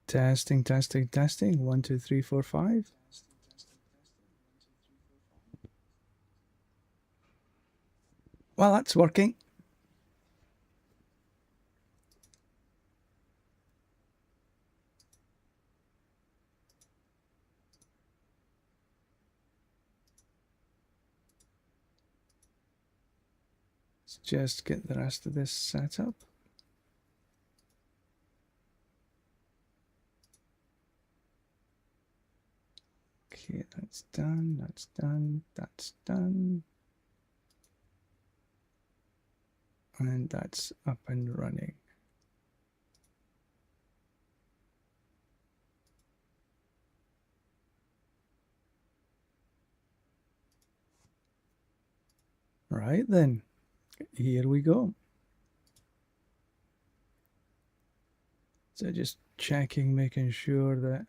Testing, testing, testing. 1, 2, 3, 4, 5. Well, that's working. Let's just get the rest of this set up. Okay, that's done, that's done, that's done. And that's up and running. Right then, here we go. So just checking, making sure that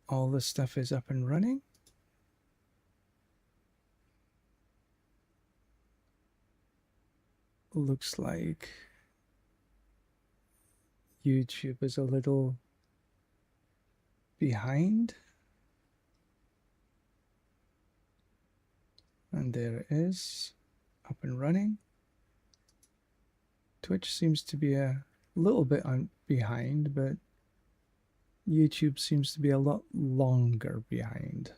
all this stuff is up and running. Looks like YouTube is a little behind. And there it is, up and running. Twitch seems to be a little bit behind, but YouTube seems to be a lot longer behind.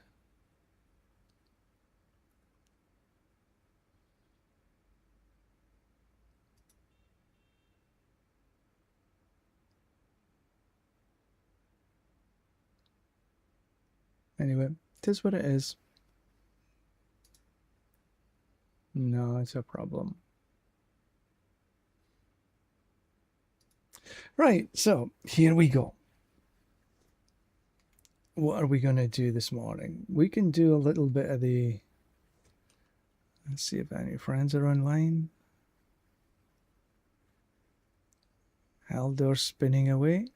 Anyway, it is what it is. No, it's a problem. Right, so here we go. What are we going to do this morning? We can do a little bit of the... Let's see if any friends are online. Haldor spinning away.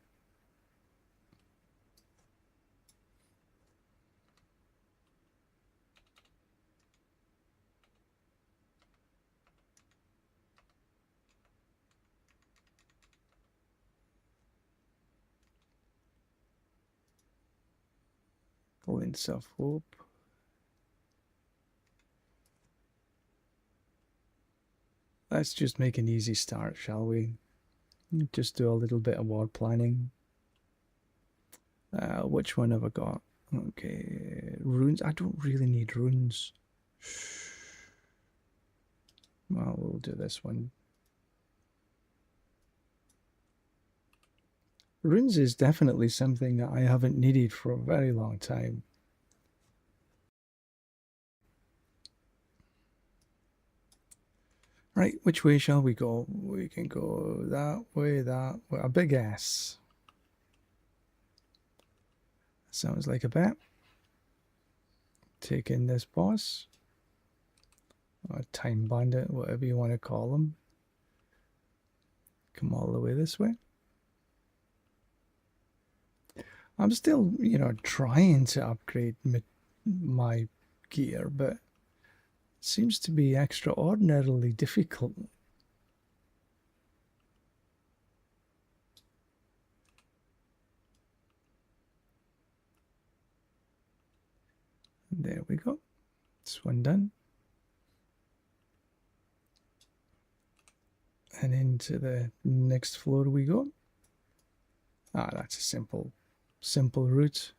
Points of hope. Let's just make an easy start, shall we? Just do a little bit of war planning. Which one have I got? Okay, runes. I don't really need runes. Well, we'll do this one. Runes is definitely something that I haven't needed for a very long time. Right, which way shall we go? We can go that way, a big S. Sounds like a bet. Take in this boss. Or time bandit, whatever you want to call them. Come all the way this way. I'm still, trying to upgrade my gear, but it seems to be extraordinarily difficult. There we go. This one done. And into the next floor we go. Ah, that's a simple route.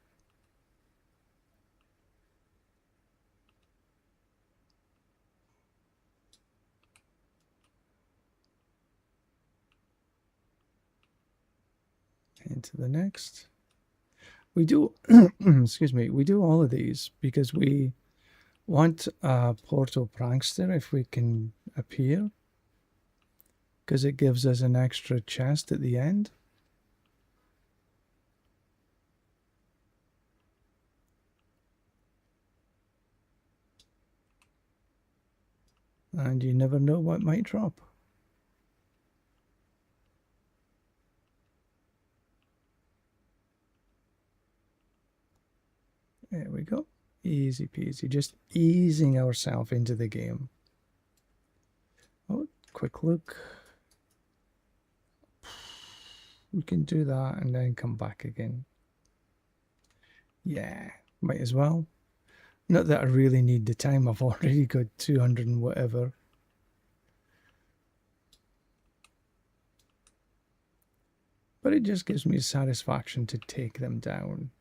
Into the next. We do, excuse me, we do all of these because we want a Portal Prankster if we can appear, because it gives us an extra chest at the end. And you never know what might drop. There we go. Easy peasy. Just easing ourselves into the game. Oh, quick look. We can do that and then come back again. Yeah, might as well. Not that I really need the time. I've already got 200 and whatever. But it just gives me satisfaction to take them down.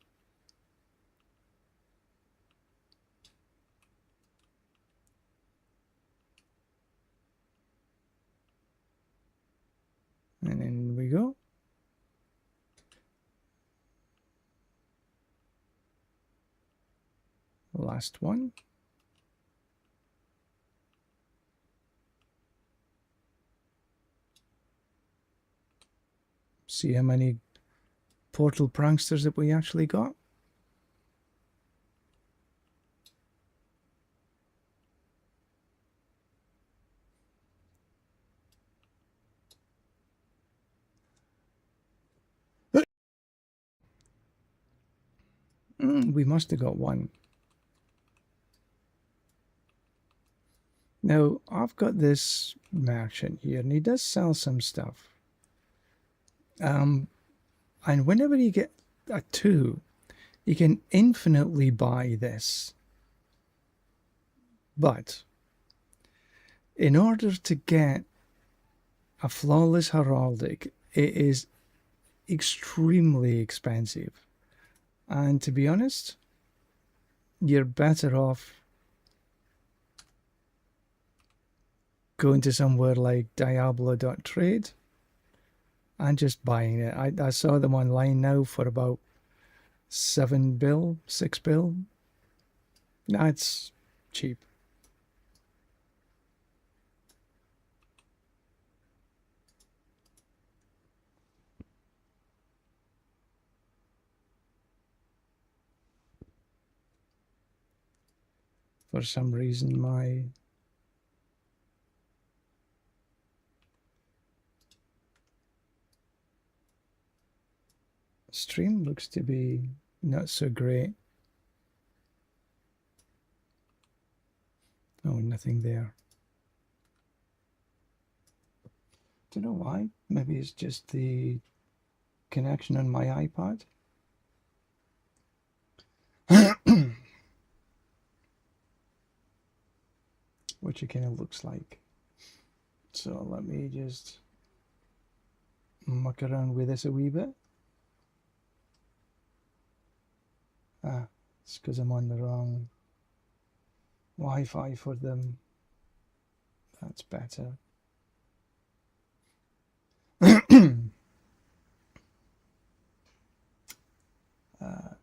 And in we go. Last one. See how many portal pranksters that we actually got. We must have got one. Now, I've got this merchant here, and he does sell some stuff. And whenever you get a 2, you can infinitely buy this. But in order to get a flawless heraldic, it is extremely expensive. And to be honest, you're better off going to somewhere like Diablo.trade and just buying it. I saw them online now for about 7 bill, 6 bill. That's cheap. For some reason, my stream looks to be not so great. Oh, nothing there. Don't know why. Maybe it's just the connection on my iPad. Which it kind of looks like. So let me just muck around with this a wee bit. It's because I'm on the wrong Wi-Fi for them. That's better.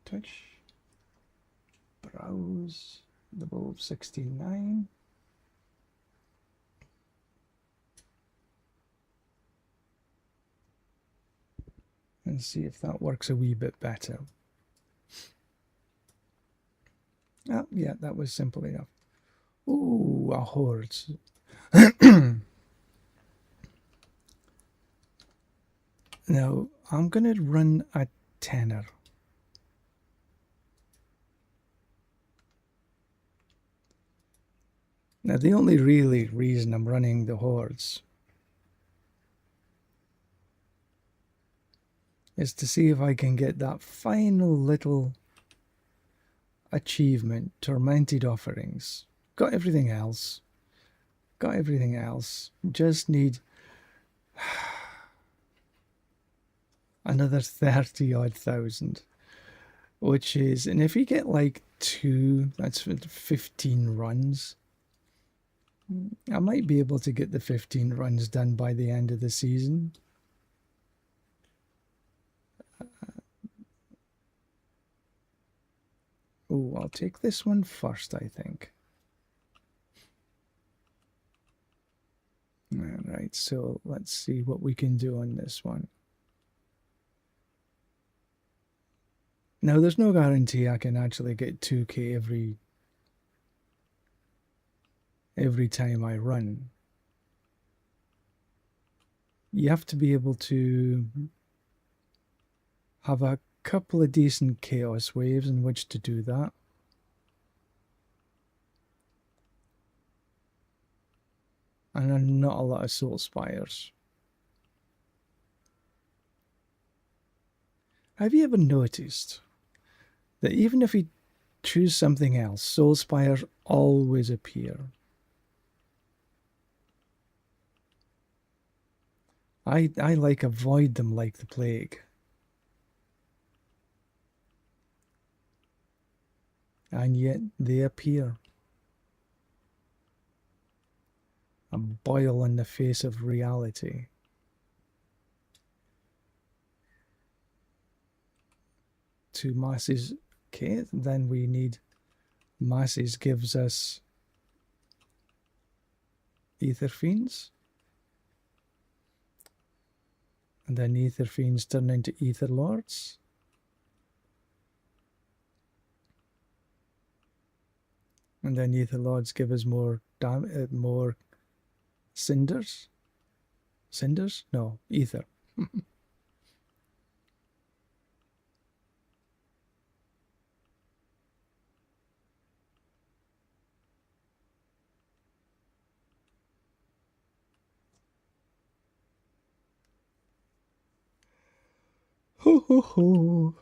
Twitch. Browse. The bulb 69. And see if that works a wee bit better. Oh, yeah, that was simple enough. Ooh, a horse. Now, I'm going to run a tenor. Now, the only really reason I'm running the hordes is to see if I can get that final little achievement, Tormented Offerings. Got everything else. Got everything else. Just need another 30 odd thousand. Which is, and if you get like 2, that's 15 runs. I might be able to get the 15 runs done by the end of the season. Oh, I'll take this one first, I think. Alright, so let's see what we can do on this one. Now, there's no guarantee I can actually get 2k every time I run. You have to be able to have a couple of decent chaos waves in which to do that. And not a lot of soul spires. Have you ever noticed that even if you choose something else, soul spires always appear? I like avoid them like the plague. And yet they appear. A boil on the face of reality. Two masses. Okay, then we need masses gives us ether fiends. And then ether fiends turn into ether lords. And then ether lords give us more more cinders. Cinders? No, ether. Ho ho ho.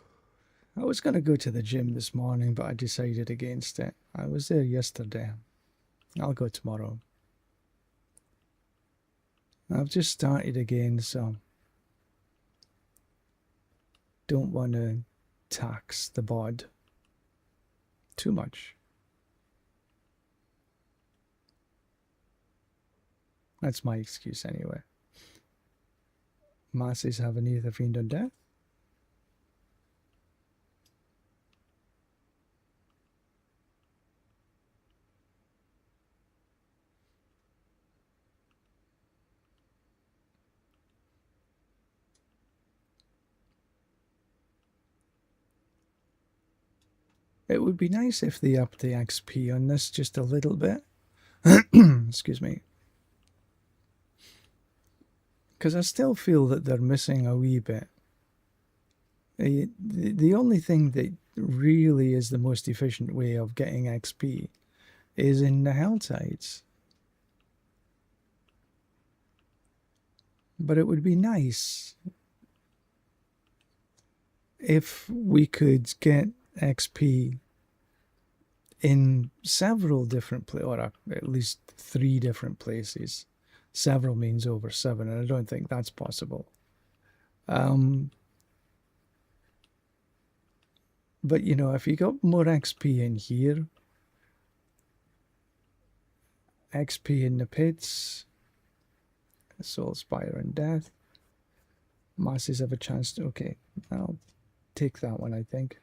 I was going to go to the gym this morning, but I decided against it. I was there yesterday. I'll go tomorrow. I've just started again, so don't want to tax the bod too much. That's my excuse anyway. Masses have an ether fiend on death. It would be nice if they upped the XP on this just a little bit. Excuse me. Because I still feel that they're missing a wee bit. The only thing that really is the most efficient way of getting XP is in the Hell Tides. But it would be nice if we could get XP in several different places, or at least 3 different places. Several means over 7, and I don't think that's possible. But, you know, if you got more XP in here, XP in the pits, Soul Spire and Death, masses have a chance to... Okay, I'll take that one, I think.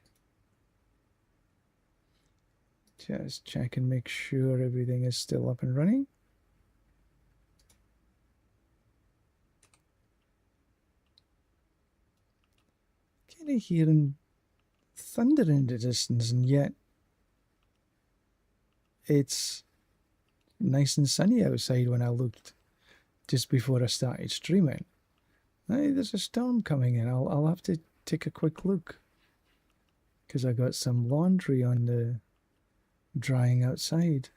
Just check and make sure everything is still up and running. Kind of hearing thunder in the distance, and yet it's nice and sunny outside when I looked just before I started streaming. Hey, there's a storm coming in. I'll have to take a quick look because I got some laundry on the drying outside.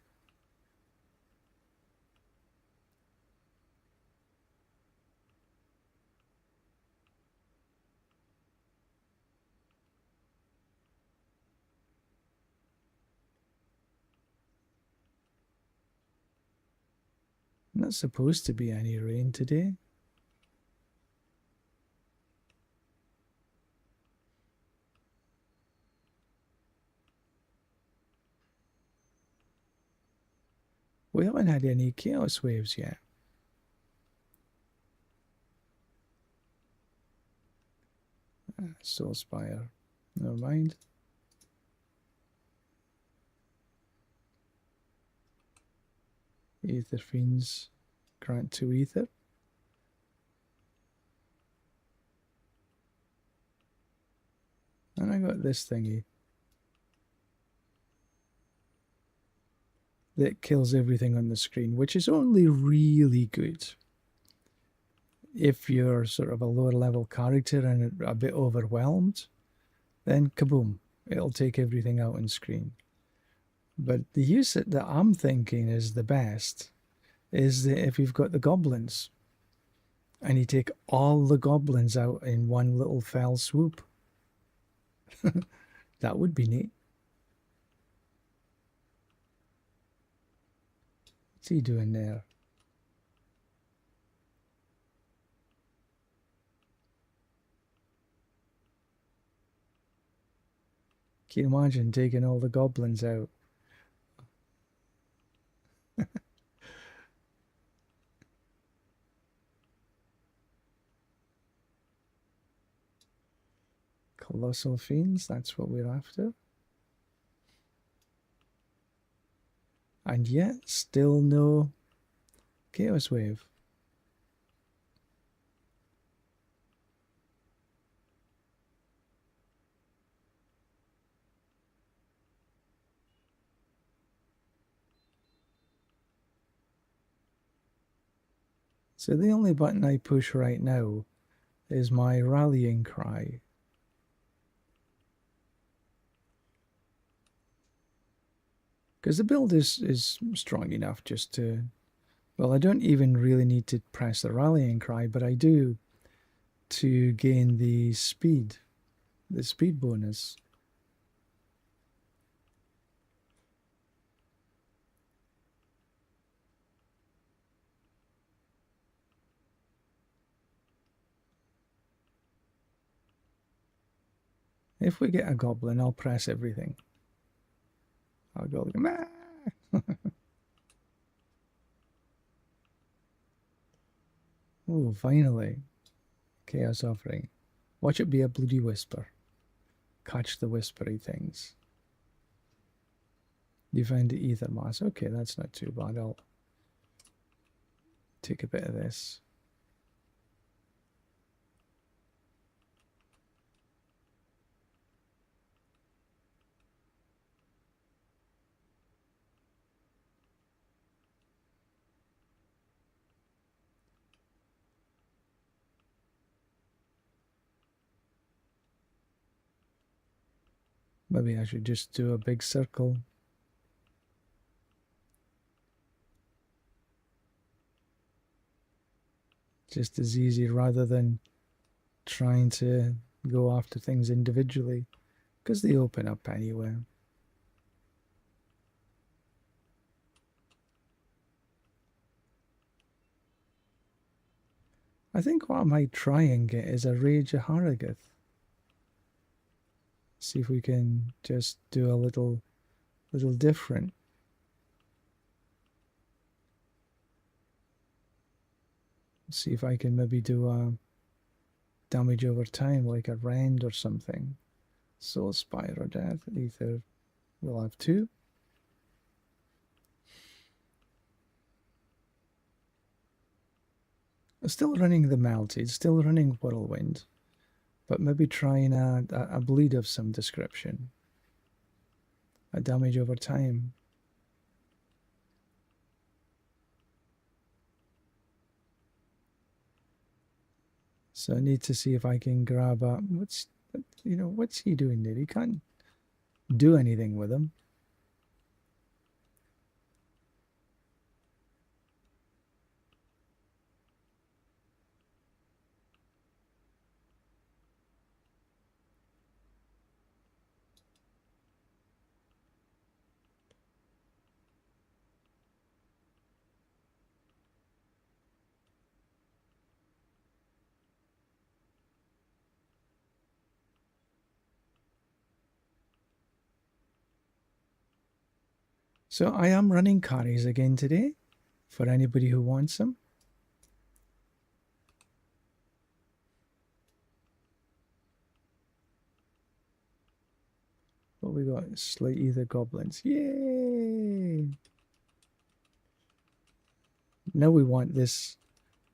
Not supposed to be any rain today. We haven't had any chaos waves yet. Soul Spire. Never mind. Ether Fiends grant 2 ether. And I got this thingy that kills everything on the screen, which is only really good if you're sort of a lower level character and a bit overwhelmed. Then kaboom, it'll take everything out on screen. But the use that I'm thinking is the best is that if you've got the goblins and you take all the goblins out in one little fell swoop, That would be neat. What's he doing there? Can you imagine taking all the goblins out? Colossal fiends, that's what we're after. And yet, still no Chaos Wave. So the only button I push right now is my rallying cry. Because the build is strong enough just to... Well, I don't even really need to press the rallying cry, but I do to gain the speed bonus. If we get a goblin, I'll press everything. I'll go, ah! Oh, finally. Chaos Offering. Watch it be a bloody whisper. Catch the whispery things. You found the ether mass. Okay, that's not too bad. I'll take a bit of this. Maybe I should just do a big circle. Just as easy rather than trying to go after things individually, because they open up anyway. I think what I might try and get is a Rage of Harrogath. See if we can just do a little different. See if I can maybe do a damage over time, like a rend or something. Soul Spire or Death Ether. We'll have 2. Still running the Melted, still running Whirlwind, but maybe trying a bleed of some description. A damage over time. So I need to see if I can grab a... What's he doing there? He can't do anything with him. So I am running carries again today, for anybody who wants them. What we got? Slight Ether Goblins. Yay! Now we want this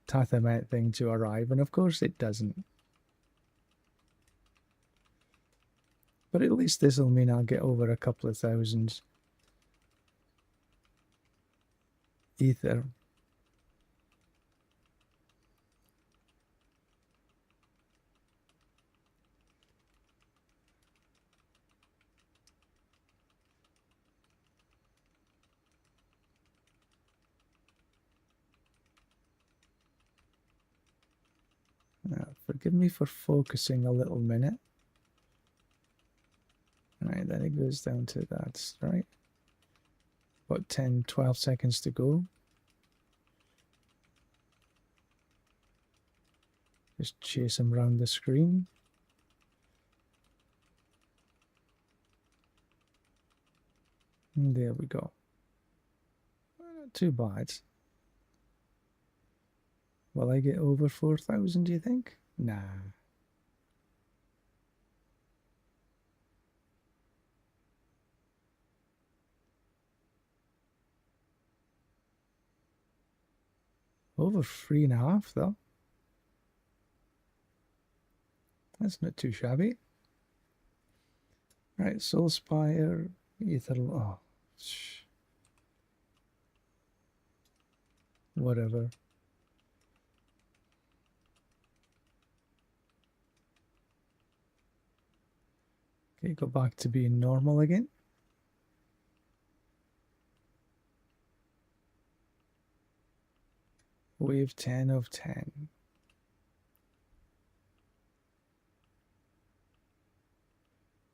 Tathamet thing to arrive, and of course it doesn't. But at least this will mean I'll get over a couple of thousand ether. Forgive me for focusing a little minute. And then it goes down to that, right? About 10, 12 seconds to go. Just chase him around the screen. And there we go. Not too bad. Will I get over 4,000, do you think? Nah. Over 3.5 though. That's not too shabby. Right, Soulspire, Ether. Oh, whatever. Okay, go back to being normal again. Wave 10 of 10.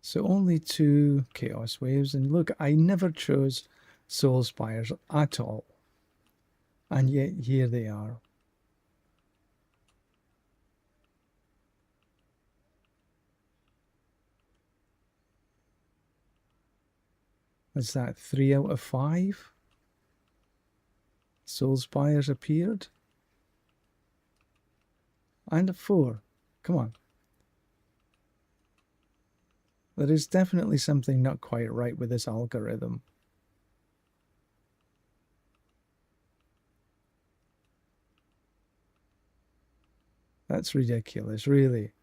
So only 2 Chaos Waves. And look, I never chose Soulspires at all. And yet here they are. Is that 3 out of 5? Soulspires appeared. And a 4. Come on. There is definitely something not quite right with this algorithm. That's ridiculous, really.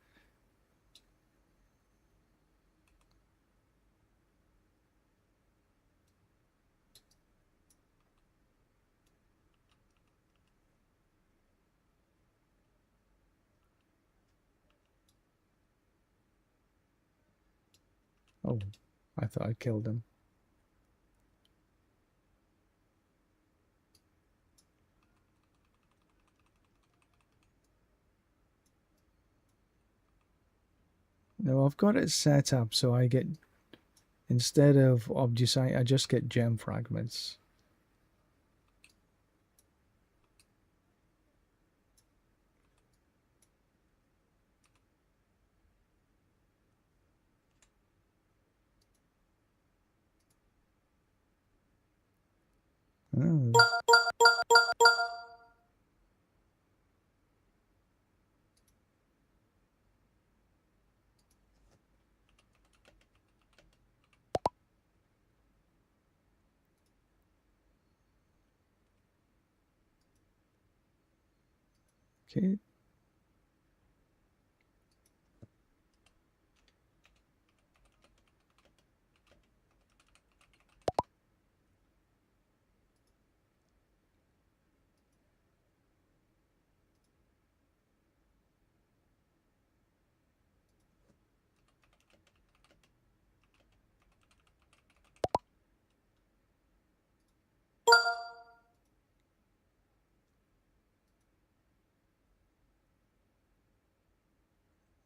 Oh, I thought I killed him. No, I've got it set up so I get, instead of Obducite, I just get gem fragments. Oh. Okay.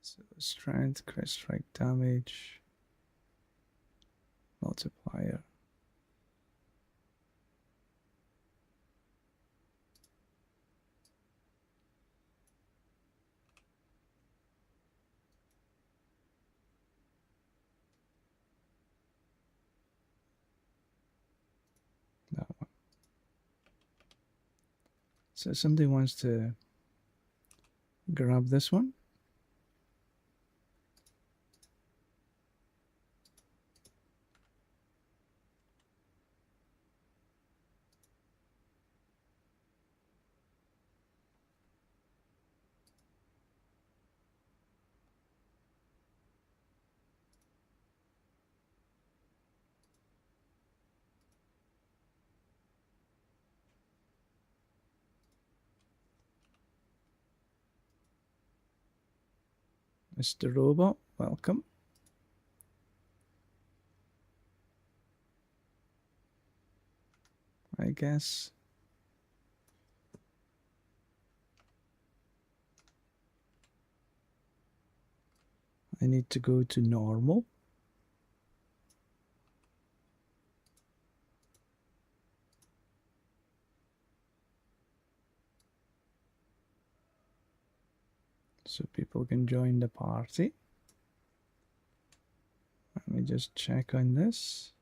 So strength, crit strike damage, multiplier. That one. So somebody wants to grab this one. Mr. Robot, welcome. I guess. I need to go to normal. so people can join the party. Let me just check on this.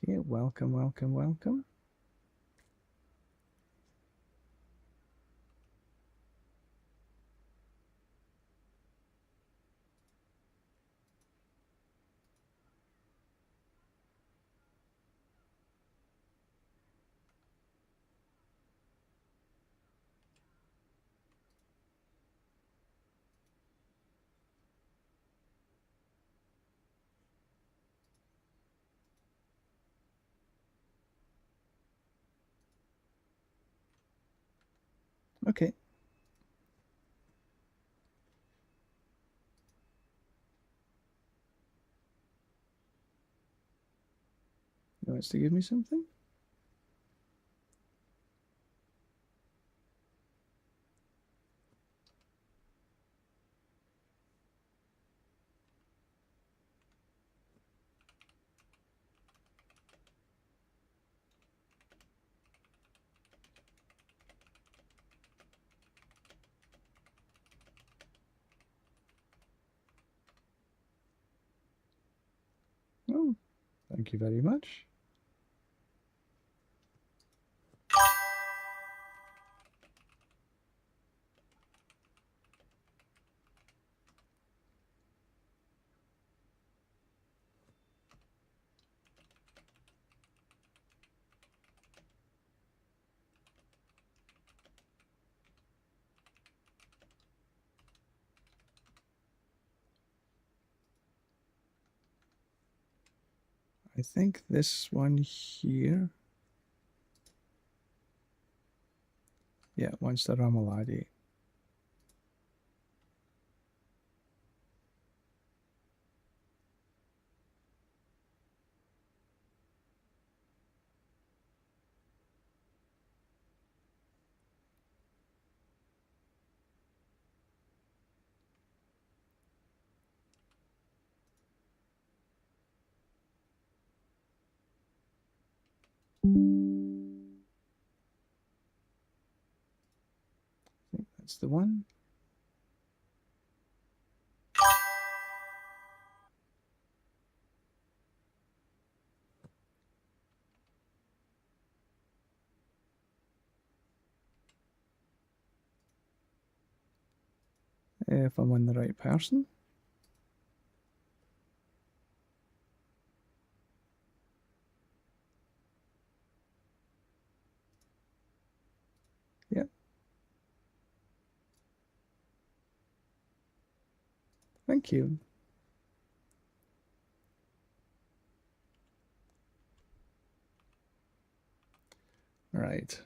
Okay, welcome, welcome, welcome. Okay. He wants to give me something? Oh, thank you very much. I think this one here. Yeah, wants the Ramaladi. I think that's the one. If I'm on the right person. Yep. Thank you. All right.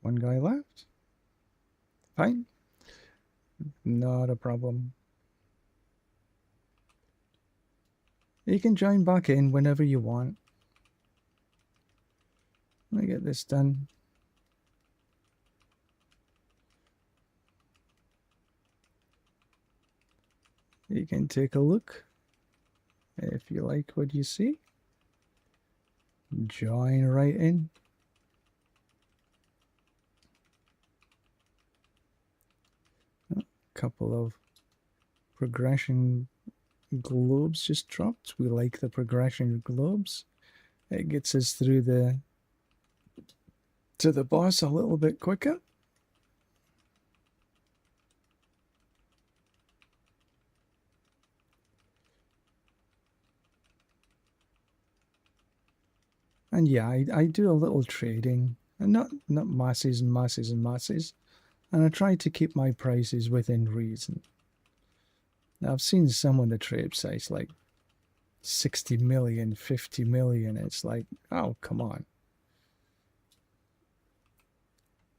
One guy left. Fine. Not a problem. You can join back in whenever you want. Let me get this done. You can take a look. If you like what you see, join right in. A couple of progression globes just dropped. We like the progression globes. It gets us through the to the boss a little bit quicker. And yeah, I do a little trading, and not masses and masses and masses. And I try to keep my prices within reason. Now, I've seen some on the trade sites like 60 million, 50 million. It's like, oh, come on.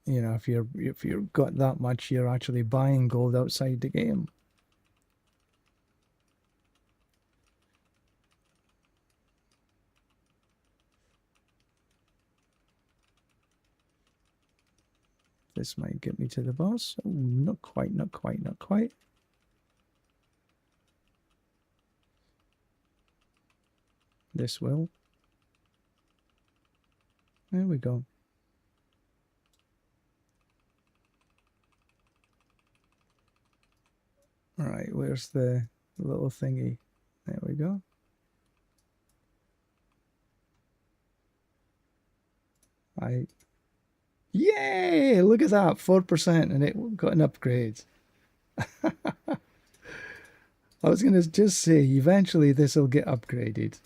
You know, if you've got that much, you're actually buying gold outside the game. This might get me to the boss. Oh, not quite, not quite, not quite. This will. There we go. All right, where's the little thingy? There we go. Yay! Look at that, 4%, and it got an upgrade. I was going to just say, eventually this will get upgraded.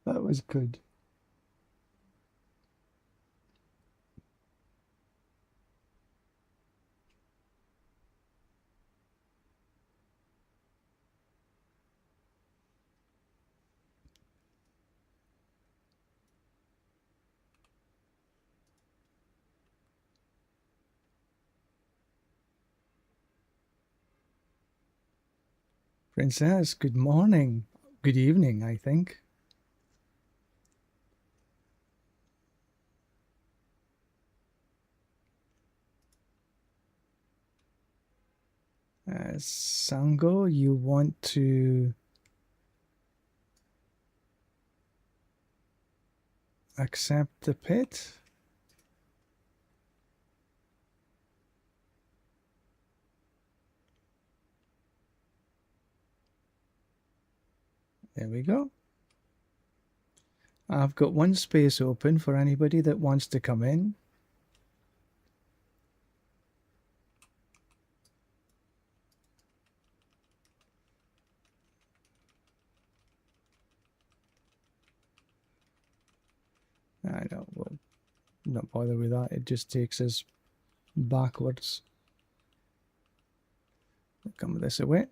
That was good. Princess, good morning. Good evening, I think. Sango, you want to accept the pit? There we go. I've got one space open for anybody that wants to come in. I know, we'll not bother with that. It just takes us backwards. We'll come this way.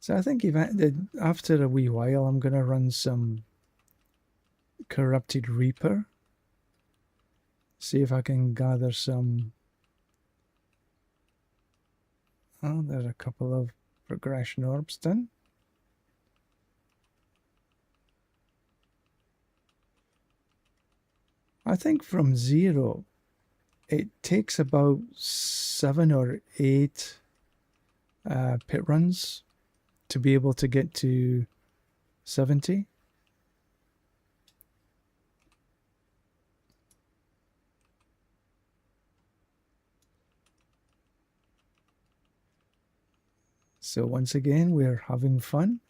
So I think after a wee while, I'm going to run some Corrupted Reaper. See if I can gather some. Oh, there's a couple of progression orbs done. I think from 0, it takes about 7 or 8 pit runs to be able to get to 70. So once again, we're having fun.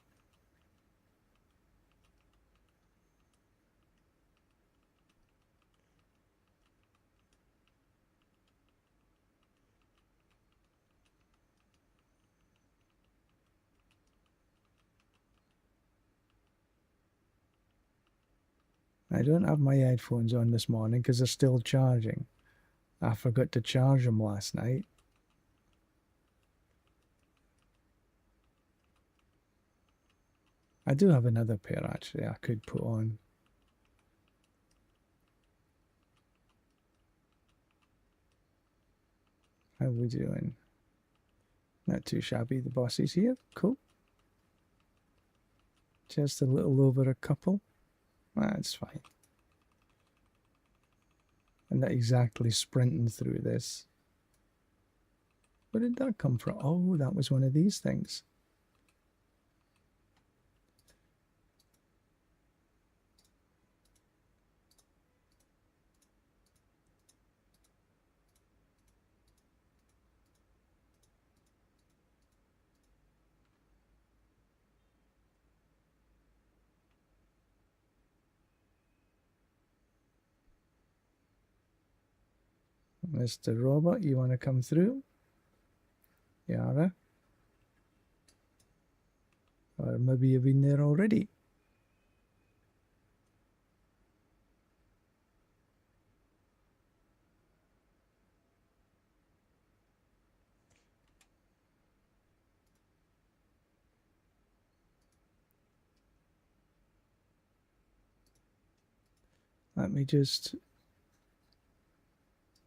I don't have my headphones on this morning because they're still charging. I forgot to charge them last night. I do have another pair actually I could put on. How are we doing? Not too shabby. The boss is here. Cool. Just a little over a couple. That's fine. I'm not exactly sprinting through this. Where did that come from? Oh, that was one of these things. Mr. Robot, you want to come through? Yara? Or maybe you've been there already. Let me just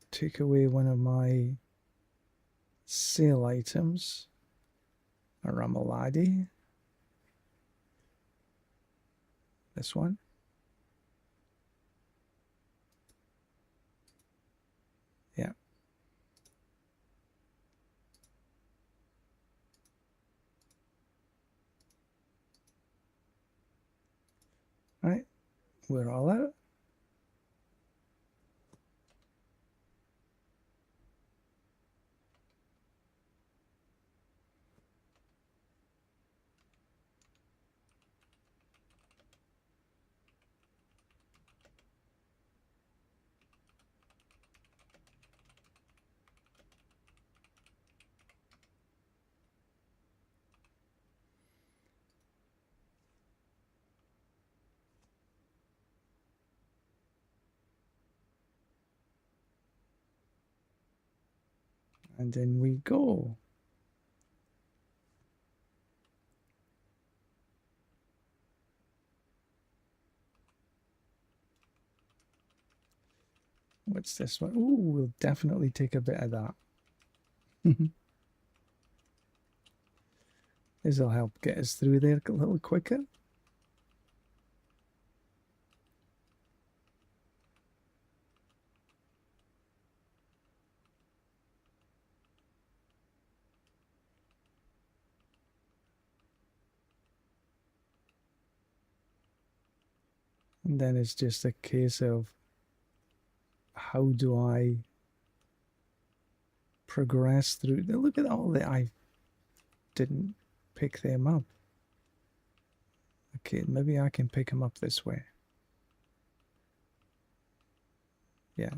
take away one of my sale items. A Ramaladi. This one. Yeah. Right. We're all out. And then we go. What's this one? Ooh, we'll definitely take a bit of that. This will help get us through there a little quicker. And then it's just a case of how do I progress through. Look at all that I didn't pick them up. Okay, maybe I can pick them up this way. Yeah.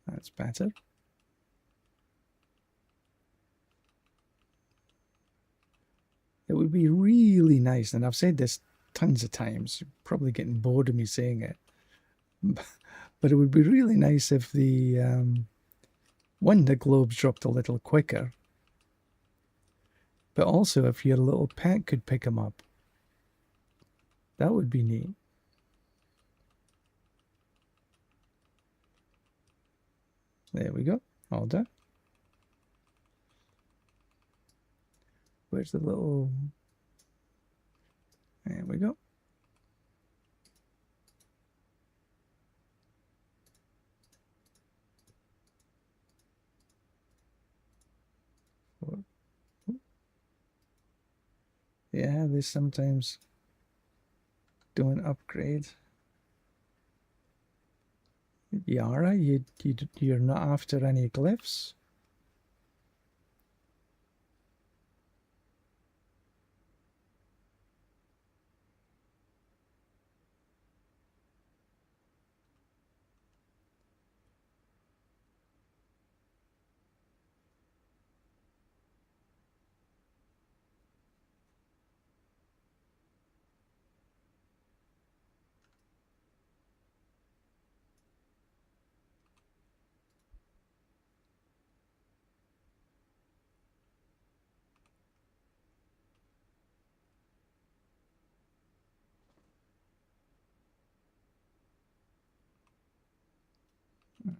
That's better. It would be really nice, and I've said this tons of times, you're probably getting bored of me saying it, but it would be really nice if the globes dropped a little quicker, but also if your little pet could pick them up. That would be neat. There we go. All done. Where's the little... There we go. Yeah, they sometimes don't upgrade. Yara, you're not after any glyphs?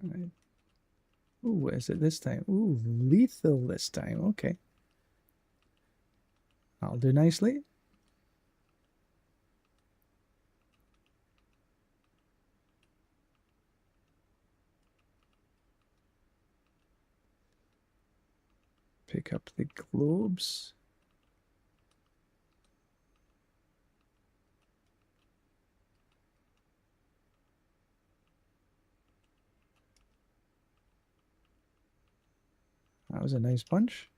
Right. Ooh, what is it this time? Ooh, lethal this time. Okay. I'll do nicely. Pick up the globes. That was a nice bunch.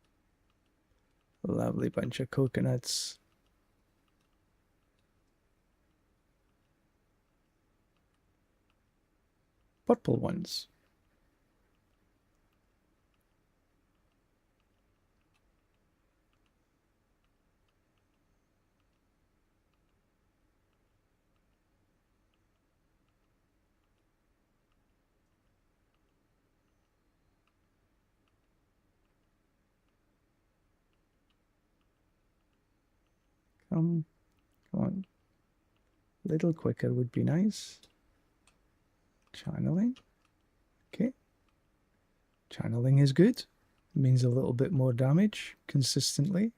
A lovely bunch of coconuts. Purple ones. Come on. A little quicker would be nice. Channeling. Okay. Channeling is good. It means a little bit more damage consistently.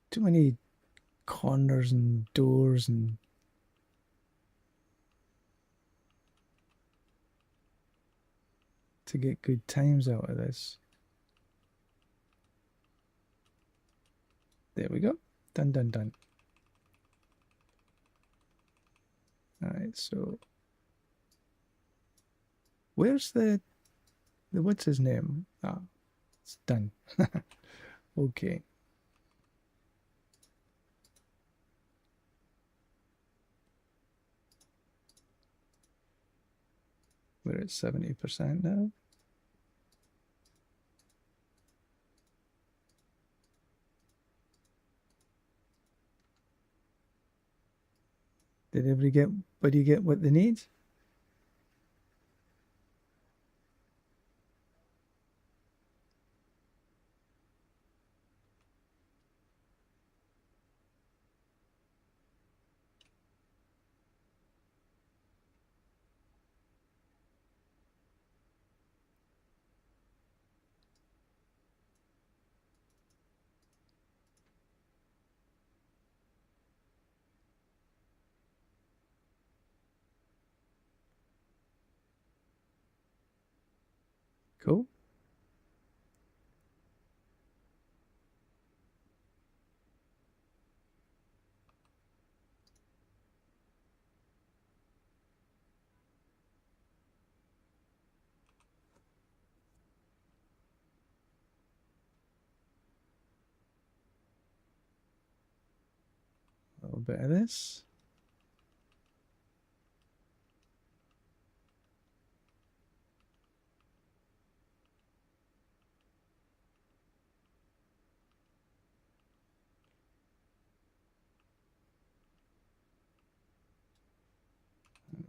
Too many corners and doors and to get good times out of this. There we go. Done, done, done. Alright, so where's the what's his name? Ah, it's done. Okay. We're at 70% now. Did everybody get what they need? Cool. A little bit of this.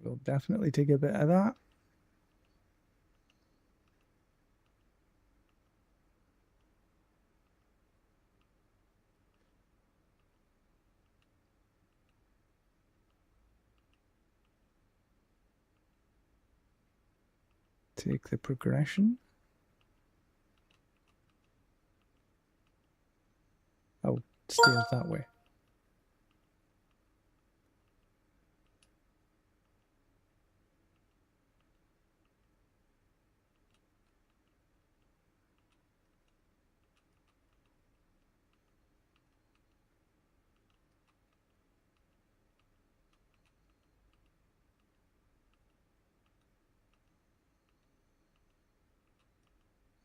We'll definitely take a bit of that. Take the progression. Oh, steer that way.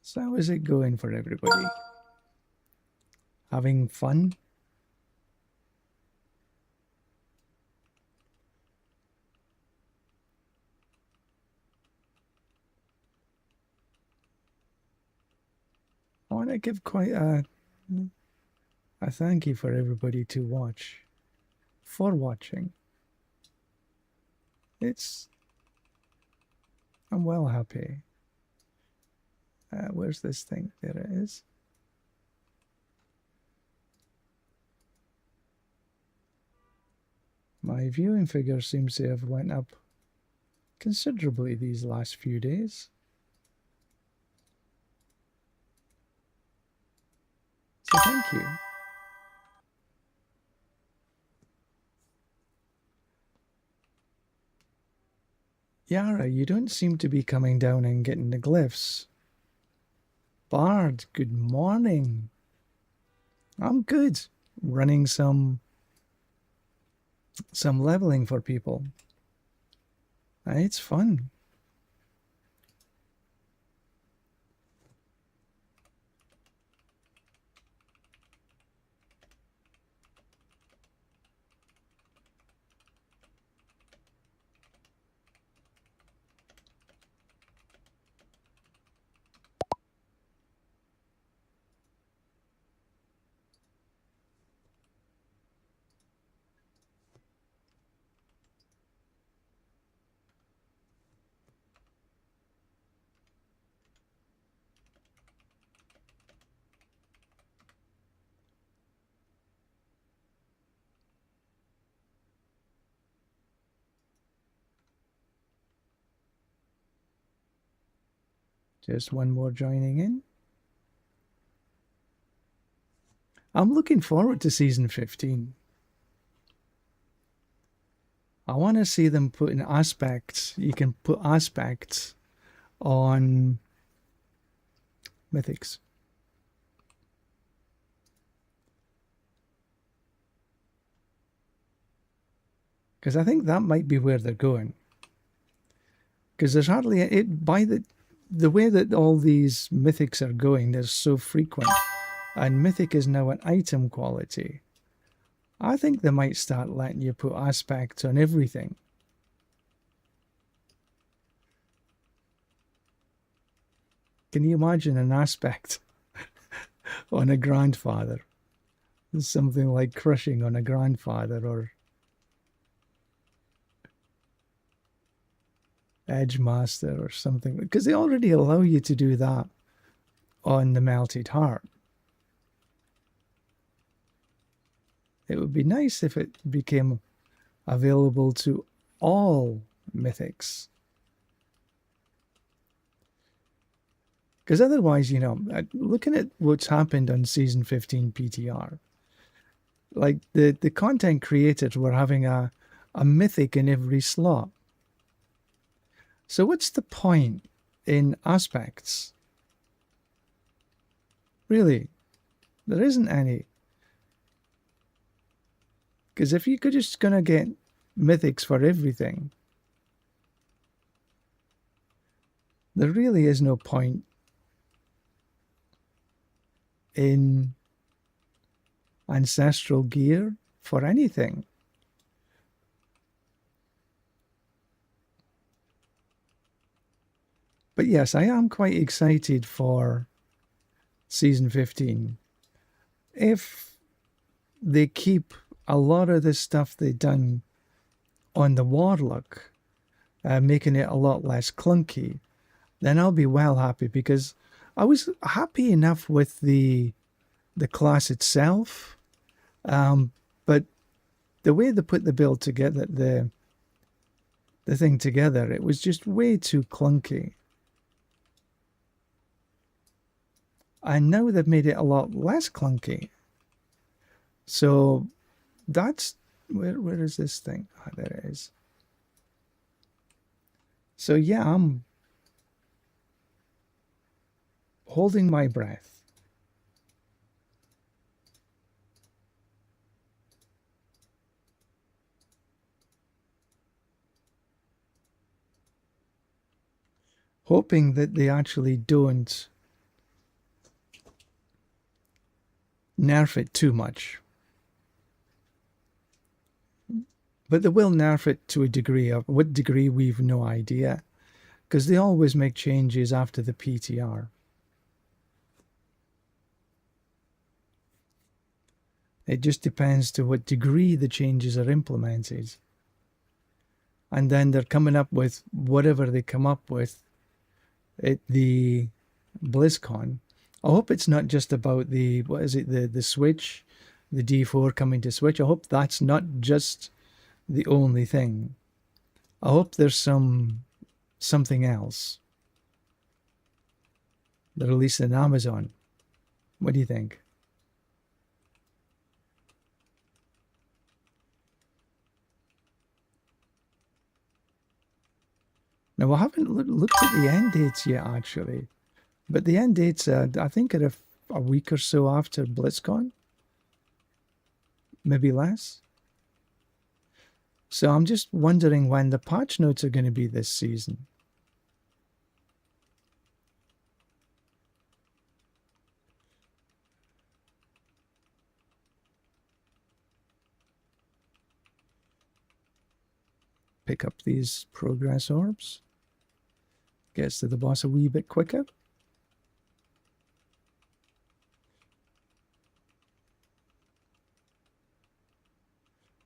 So how is it going for everybody? Having fun? I want to give quite a thank you for everybody to watch. For watching. I'm well happy. Where's this thing? There it is. My viewing figure seems to have went up considerably these last few days. So thank you. Yara, you don't seem to be coming down and getting the glyphs. Bard, good morning. I'm good. Running some leveling for people. It's fun. Just one more joining in. I'm looking forward to season 15. I want to see them put in aspects. You can put aspects on mythics. Because I think that might be where they're going. Because there's hardly it by the way that all these mythics are going, they're so frequent. And mythic is now an item quality. I think they might start letting you put aspects on everything. Can you imagine an aspect on a grandfather? Something like crushing on a grandfather or Edge Master or something. Because they already allow you to do that on the Melted Heart. It would be nice if it became available to all mythics. Because otherwise, you know, looking at what's happened on Season 15 PTR, like the content creators were having a mythic in every slot. So what's the point in aspects? Really, there isn't any. Because if you're just going to get mythics for everything, there really is no point in ancestral gear for anything. But yes, I am quite excited for Season 15. If they keep a lot of the stuff they've done on the Warlock, making it a lot less clunky, then I'll be well happy, because I was happy enough with the class itself, but the way they put the build together, the thing together, it was just way too clunky. And now they've made it a lot less clunky. So that's where is this thing? Oh, there it is. So yeah, I'm holding my breath. Hoping that they actually don't nerf it too much. But they will nerf it to a degree. Of what degree, we've no idea, because they always make changes after the PTR. It just depends to what degree the changes are implemented. And then they're coming up with whatever they come up with at the BlizzCon. I hope it's not just about the, what is it, the Switch, the D4 coming to Switch. I hope that's not just the only thing. I hope there's something else. They're released on Amazon. What do you think? Now, I haven't looked at the end dates yet, actually. But the end dates, I think, are a week or so after BlizzCon. Maybe less. So I'm just wondering when the patch notes are going to be this season. Pick up these progress orbs. Gets to the boss a wee bit quicker.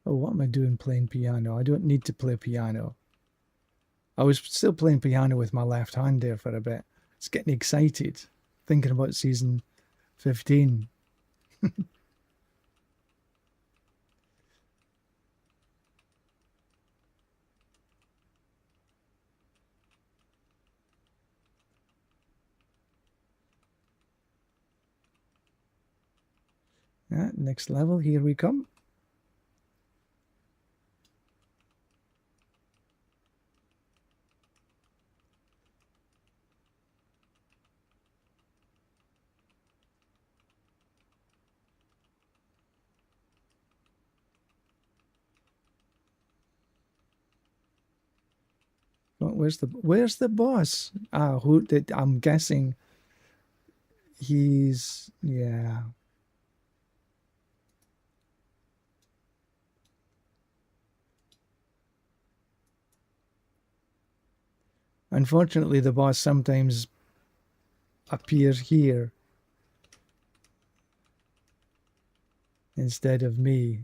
Oh, what am I doing playing piano? I don't need to play piano. I was still playing piano with my left hand there for a bit. It's getting excited, thinking about season 15. Yeah, next level, here we come. Where's the boss? Ah, who did I'm guessing he's yeah. Unfortunately, the boss sometimes appears here instead of me.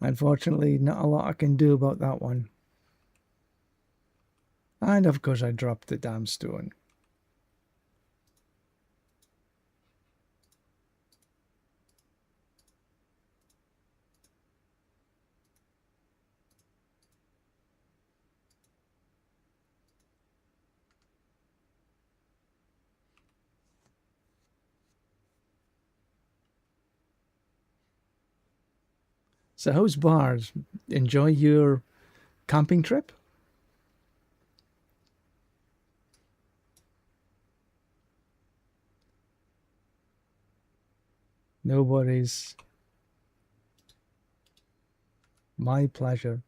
Unfortunately, not a lot I can do about that one. And of course, I dropped the damn stone. So, how's Bars? Enjoy your camping trip? No worries. My pleasure.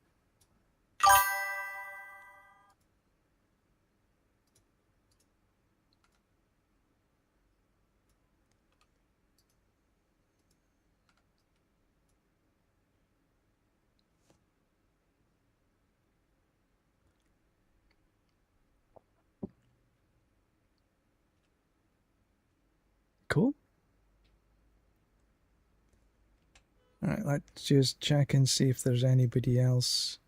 Cool. All right, let's just check and see if there's anybody else.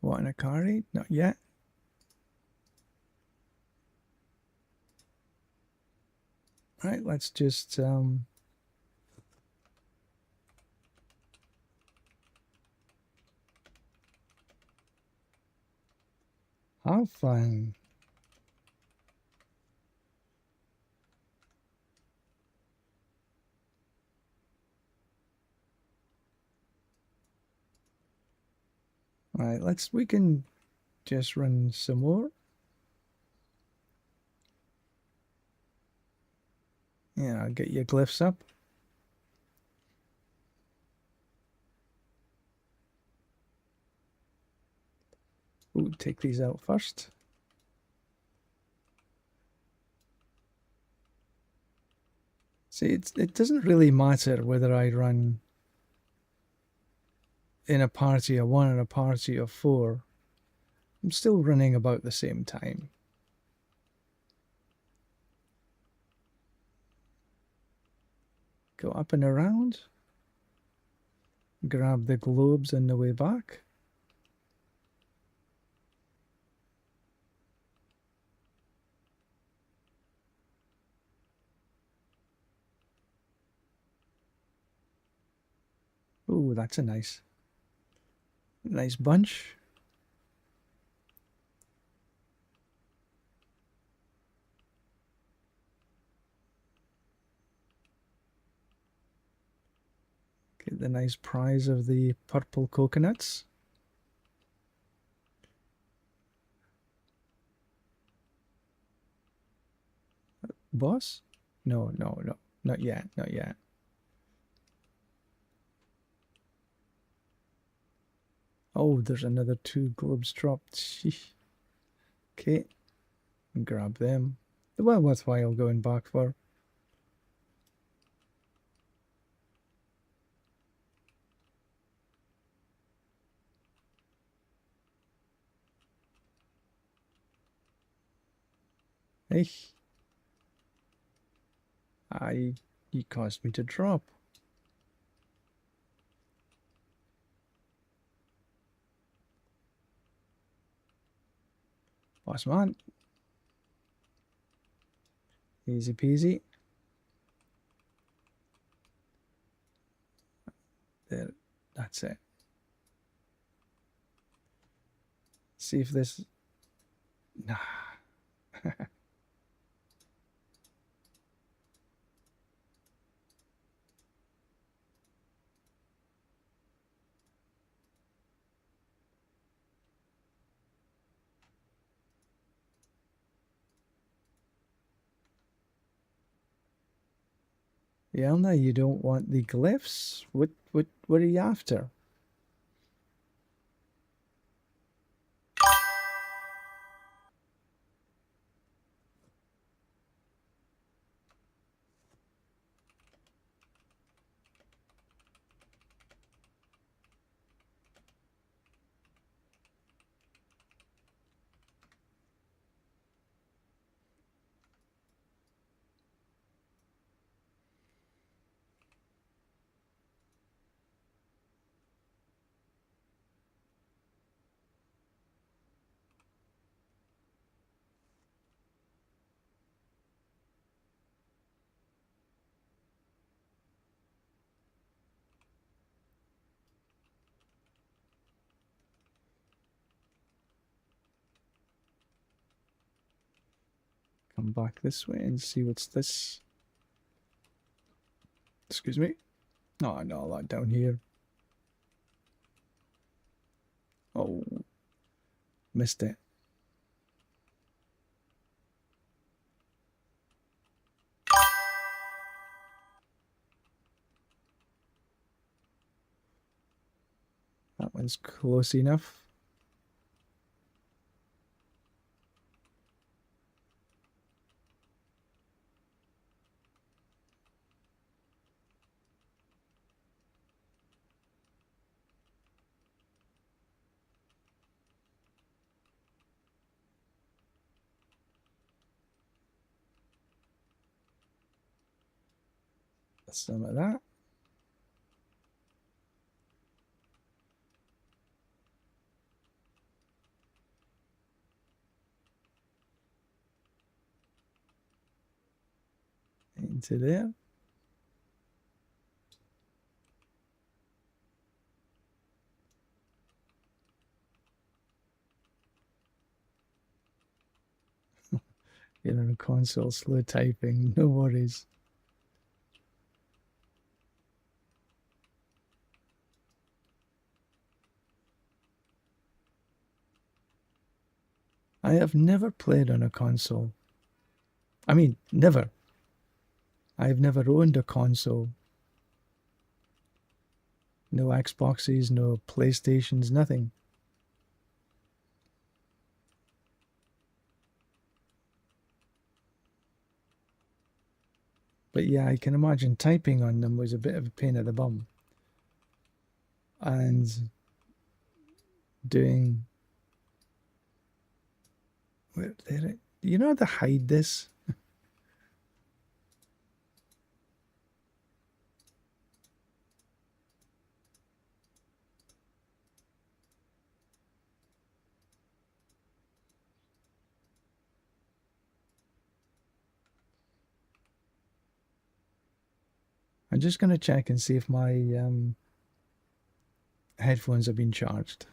What, in a Akari? Not yet. All right, let's just have fun. All right, we can just run some more. Yeah, I'll get your glyphs up. Ooh, take these out first. See, it doesn't really matter whether I run in a party of 1 or a party of 4. I'm still running about the same time. Go up and around. Grab the globes on the way back. Oh, that's a nice bunch. Get the nice prize of the purple coconuts. Boss? No, no, no. Not yet, not yet. Oh, there's another 2 globes dropped. Sheesh. Okay, grab them. They were worthwhile going back for. Hey, you caused me to drop. Boss man. Easy peasy. There, that's it. See if this. Nah. Yelna, you don't want the glyphs? What are you after? Come back this way and see what's this. Excuse me. Oh, no, a lot down here. Oh, missed it. That one's close enough. Some of that. Into there. You're on a console, slow typing, no worries. I have never played on a console. I mean, never. I've never owned a console. No Xboxes, no PlayStations, nothing. But yeah, I can imagine typing on them was a bit of a pain in the bum. And doing... Where, there, you know how to hide this? I'm just going to check and see if my headphones have been charged.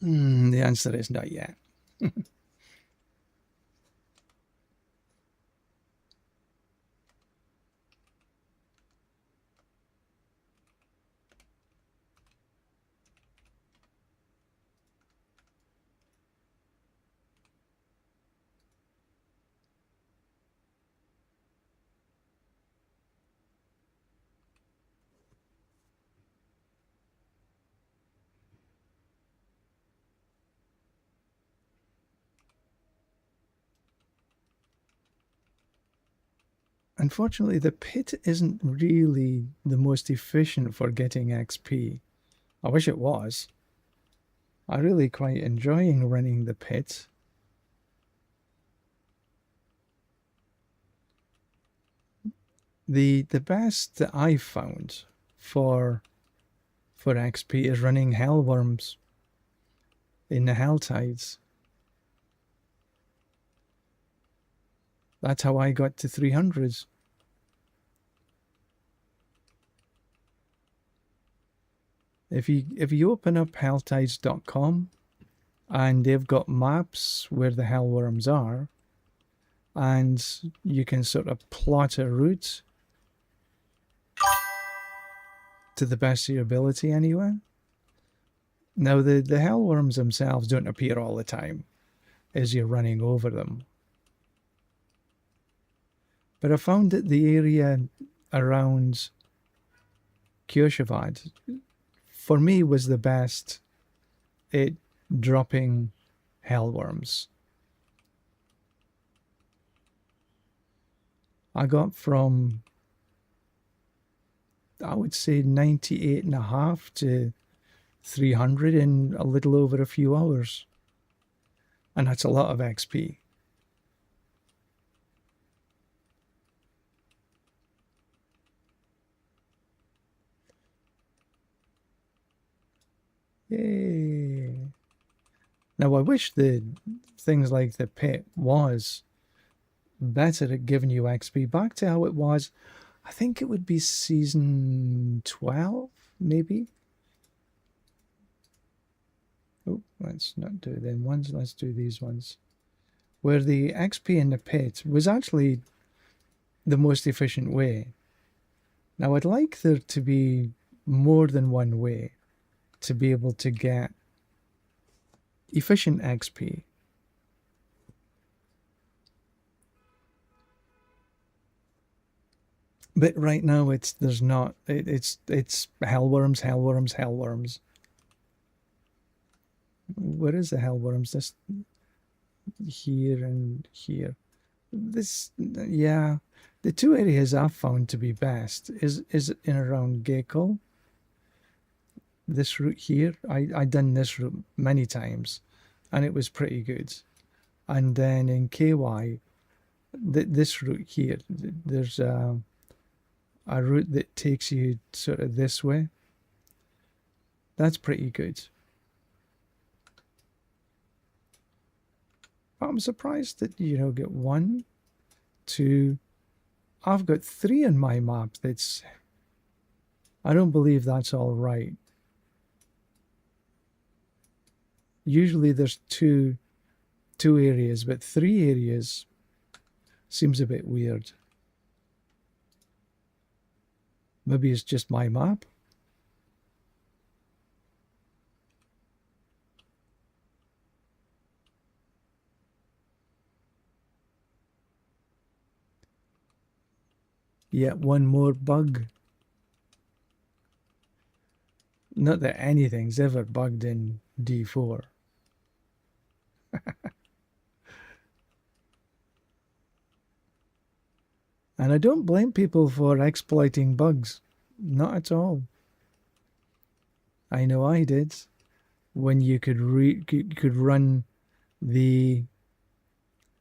The answer is not yet. Unfortunately, the pit isn't really the most efficient for getting XP. I wish it was. I really quite enjoying running the pit. The best that I've found for XP is running hellworms in the hell tides. That's how I got to 300s. If you open up helltides.com and they've got maps where the hellworms are, and you can sort of plot a route to the best of your ability anyway. Now the hellworms themselves don't appear all the time as you're running over them. But I found that the area around Kyoshavad, for me, was the best at dropping hellworms. I got from, I would say, 98.5 to 300 in a little over a few hours. And that's a lot of XP. Yay. Now I wish the things like the pit was better at giving you XP. Back to how it was, I think it would be season 12, maybe. Oh, let's not do them ones, let's do these ones. Where the XP in the pit was actually the most efficient way. Now I'd like there to be more than one way to be able to get efficient XP. But right now it's hellworms, hellworms, hellworms. Where is the hellworms? This here and here. This, yeah, the two areas I've found to be best is in around Gecko. This route here, I done this route many times, and it was pretty good. And then in KY, this route here, there's a route that takes you sort of this way. That's pretty good. I'm surprised that you don't get 1, 2. I've got 3 on my map. I don't believe that's all right. Usually there's two areas, but 3 areas seems a bit weird. Maybe it's just my map. Yet one more bug. Not that anything's ever bugged in D4. And I don't blame people for exploiting bugs. Not at all. I know I did. When you could run the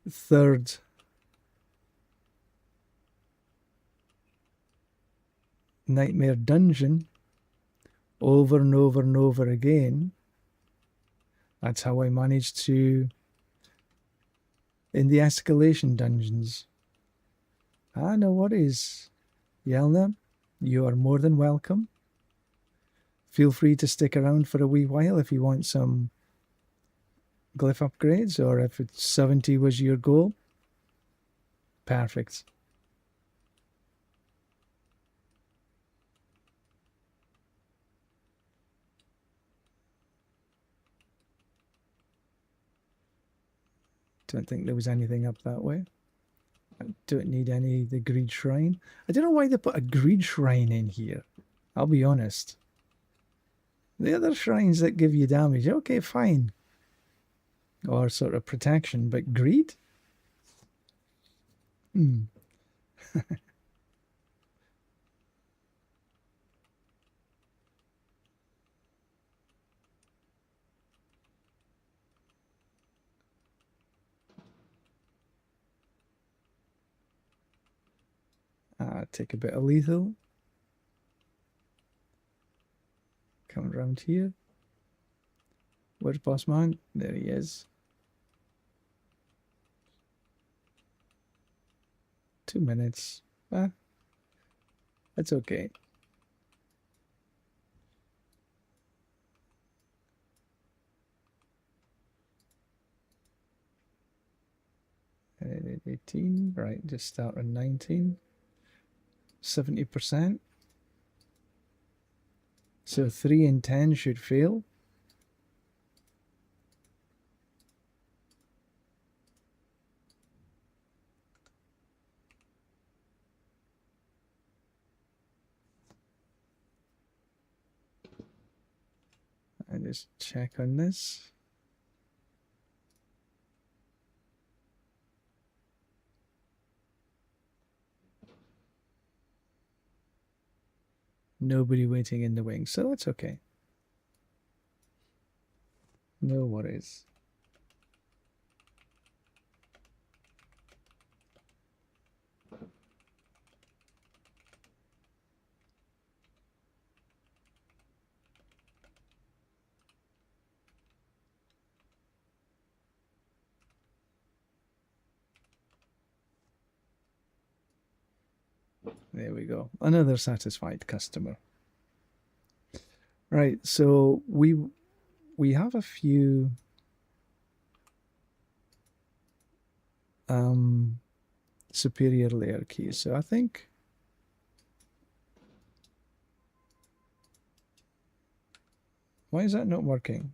3rd nightmare dungeon over and over and over again That's how I managed to, in the escalation dungeons. Ah, no worries. Yelna, you are more than welcome. Feel free to stick around for a wee while if you want some glyph upgrades, or if it's 70 was your goal. Perfect. Don't think there was anything up that way. I don't need any the greed shrine. I don't know why they put a greed shrine in here. I'll be honest. The other shrines that give you damage, okay, fine. Or sort of protection, but greed? Hmm. Take a bit of lethal. Come around here. Where's Boss Man? There he is. 2 minutes. That's okay. And 18, right, just start on 19. 70%. So 3 and 10 should fail. I just check on this. Nobody waiting in the wings, so that's okay. No worries. There we go. Another satisfied customer. Right, so we have a few superior layer keys. So I think why is that not working?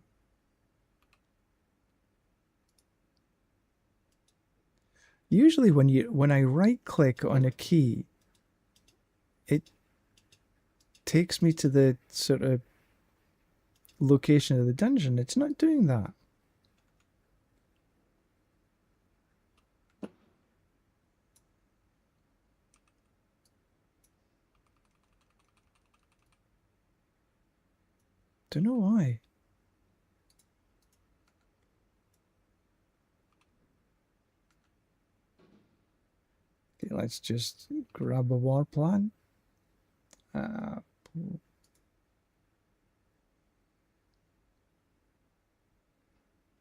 Usually when I right click on a key, it takes me to the sort of location of the dungeon. It's not doing that. Don't know why. Okay, let's just grab a war plan.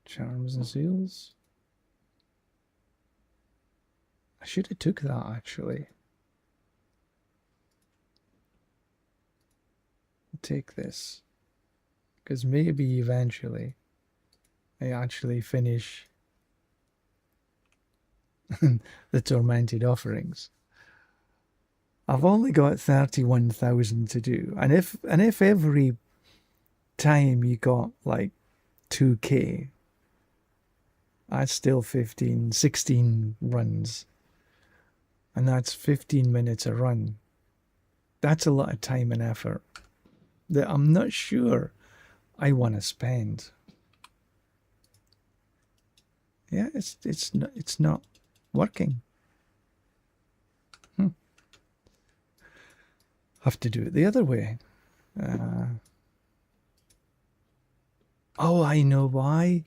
Charms and seals. I should have took that actually. I'll take this. Because maybe eventually I actually finish the tormented offerings. I've only got 31,000 to do, and if every time you got like 2k, that's still 15, 16 runs, and that's 15 minutes a run. That's a lot of time and effort that I'm not sure I want to spend. Yeah, it's not working. Have to do it the other way. Oh, I know why.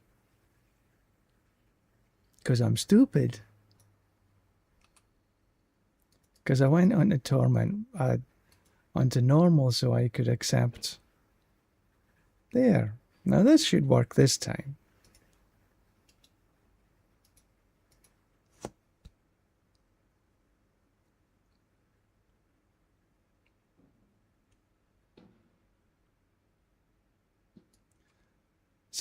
Because I'm stupid. Because I went on to torment, onto normal so I could accept. There. Now this should work this time.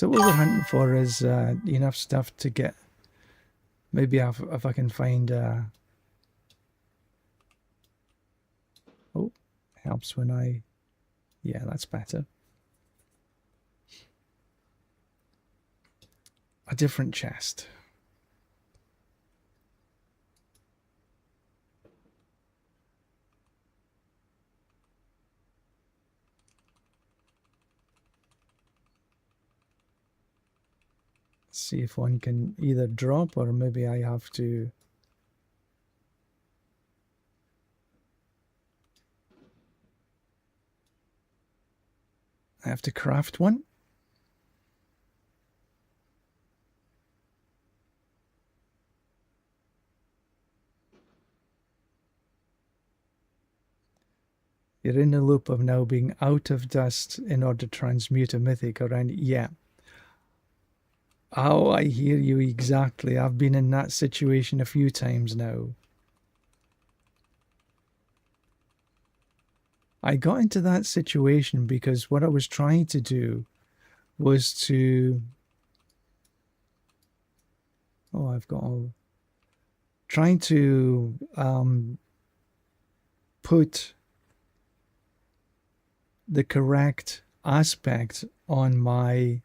So what we're hunting for is enough stuff to get. Maybe if I can find. Oh, helps when I. Yeah, that's better. A different chest. See if one can either drop or maybe I have to. I have to craft one. You're in the loop of now being out of dust in order to transmute a mythic around. Yeah. Oh, I hear you exactly. I've been in that situation a few times now. I got into that situation because what I was trying to do was to. Oh, I've got all. Trying to put the correct aspect on my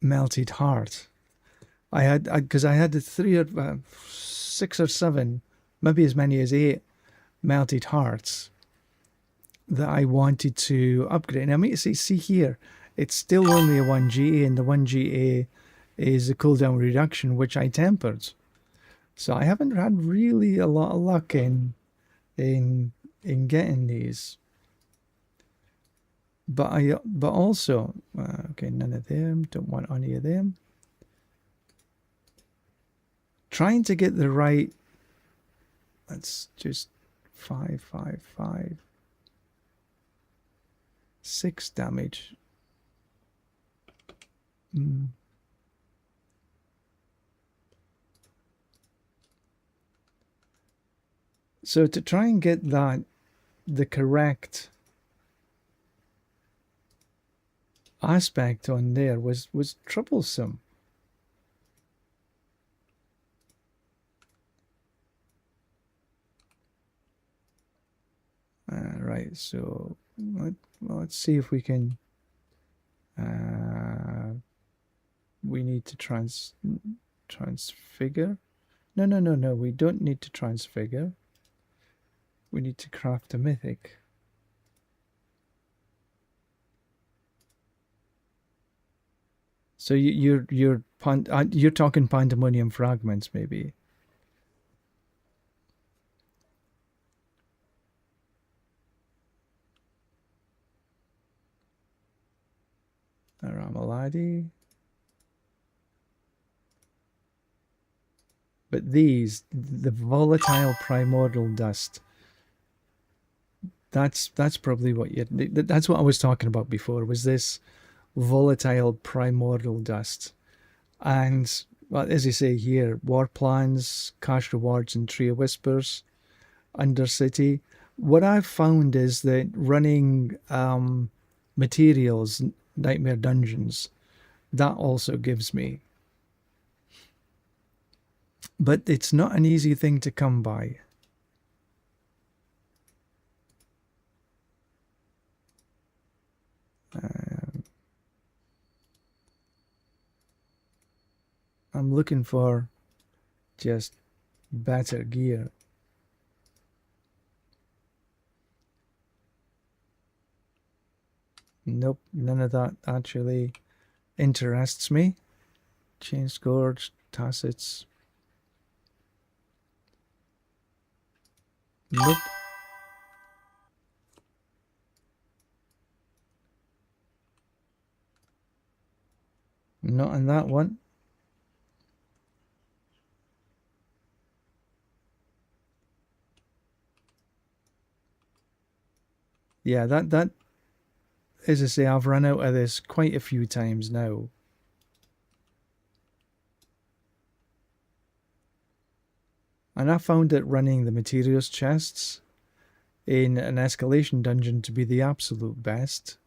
melted heart. Because I had the 6 or 7, maybe as many as 8 melted hearts that I wanted to upgrade. And I mean, see here, it's still only a 1 GA, and the 1 GA is a cooldown reduction, which I tempered. So I haven't had really a lot of luck in getting these. But also, okay, none of them. Don't want any of them. Trying to get the right. Let's just 5, 5, 5, 6 damage. So to try and get the correct aspect on there was troublesome. Right, so let's see if we can. We need to transfigure. No. We don't need to transfigure. We need to craft a mythic. So you're talking pandemonium fragments, maybe. Ramaladi. But these, the volatile primordial dust. That's probably what that's what I was talking about before. Was this volatile primordial dust? And well, as you say here, war plans, cash rewards, and Tree of Whispers, Undercity. What I've found is that running materials, Nightmare Dungeons, that also gives me. But it's not an easy thing to come by. I'm looking for just better gear. Nope, none of that actually interests me. Chain Scourge, Tassets. Nope. Not on that one. Yeah, that as I say, I've run out of this quite a few times now. And I found that running the materials chests in an escalation dungeon to be the absolute best.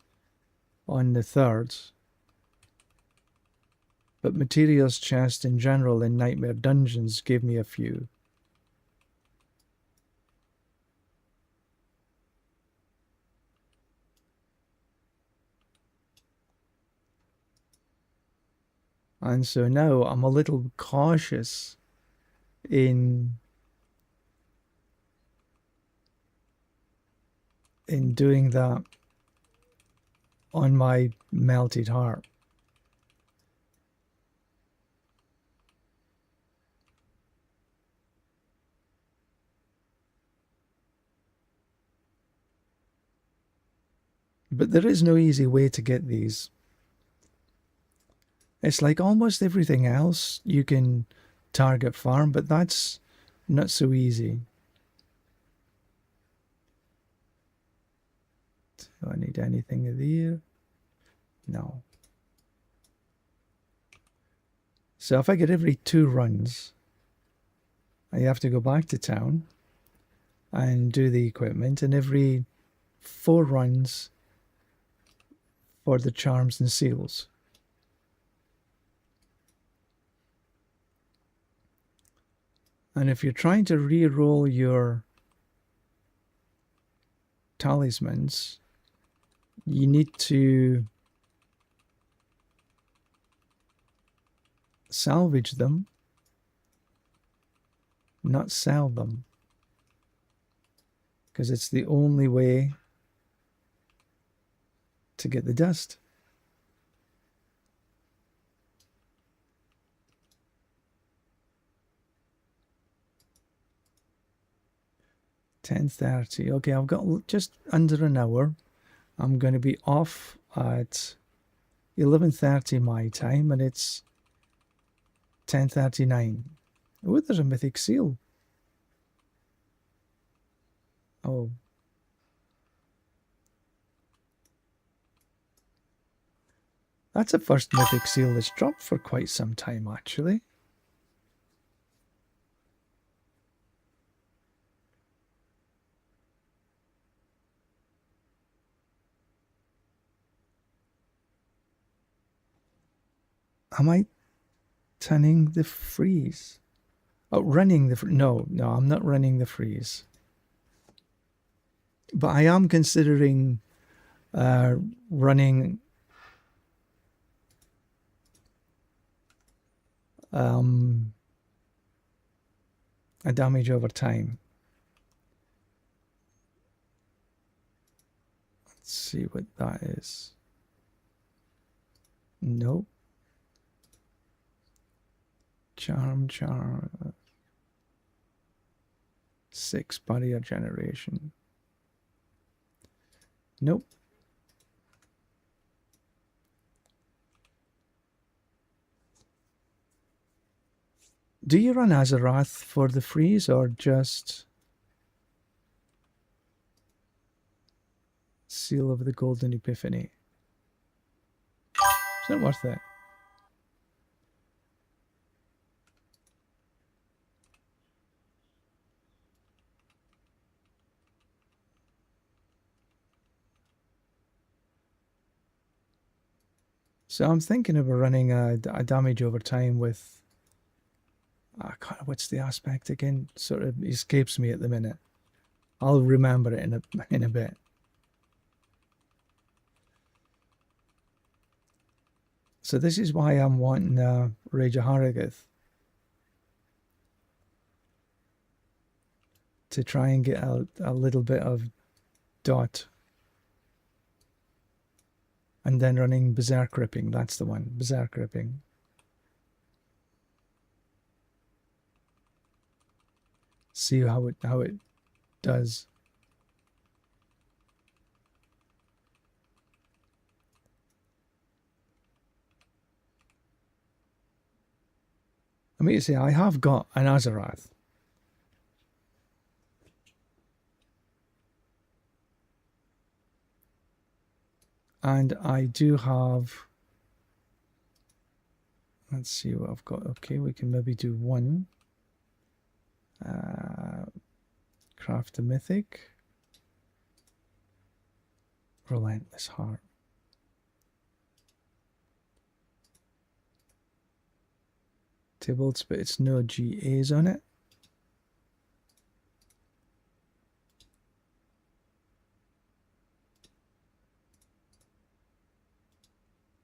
on the 3rd. But materials chest in general in Nightmare Dungeons gave me a few. And so now I'm a little cautious in doing that on my melted heart. But there is no easy way to get these. It's like almost everything else you can target farm, but that's not so easy. Do I need anything there? No. So if I get every 2 runs, I have to go back to town and do the equipment, and every 4 runs for the charms and seals. And if you're trying to re-roll your talismans, you need to salvage them, not sell them, because it's the only way to get the dust. $10:30. Okay, I've got just under an hour. I'm going to be off at 11:30 my time, and it's 10:39. Oh, there's a mythic seal. Oh. That's the first mythic seal that's dropped for quite some time, actually. Am I turning the freeze? Oh, running the no, I'm not running the freeze. But I am considering running a damage over time. Let's see what that is. Nope. Charm. 6 barrier generation. Nope. Do you run Azarath for the freeze or just Seal of the Golden Epiphany? It's not worth it. So I'm thinking of running a damage over time with... what's the aspect again? Sort of escapes me at the minute. I'll remember it in a bit. So this is why I'm wanting Rage of Harrogath. To try and get a little bit of dot. And then running Berserk Ripping. That's the one. Berserk Ripping. See how it does. I mean, you see, I have got an Azarath. And I do have... Let's see what I've got. Okay, we can maybe do one. Craft a mythic. Relentless Heart. Tables, but it's no GAs on it.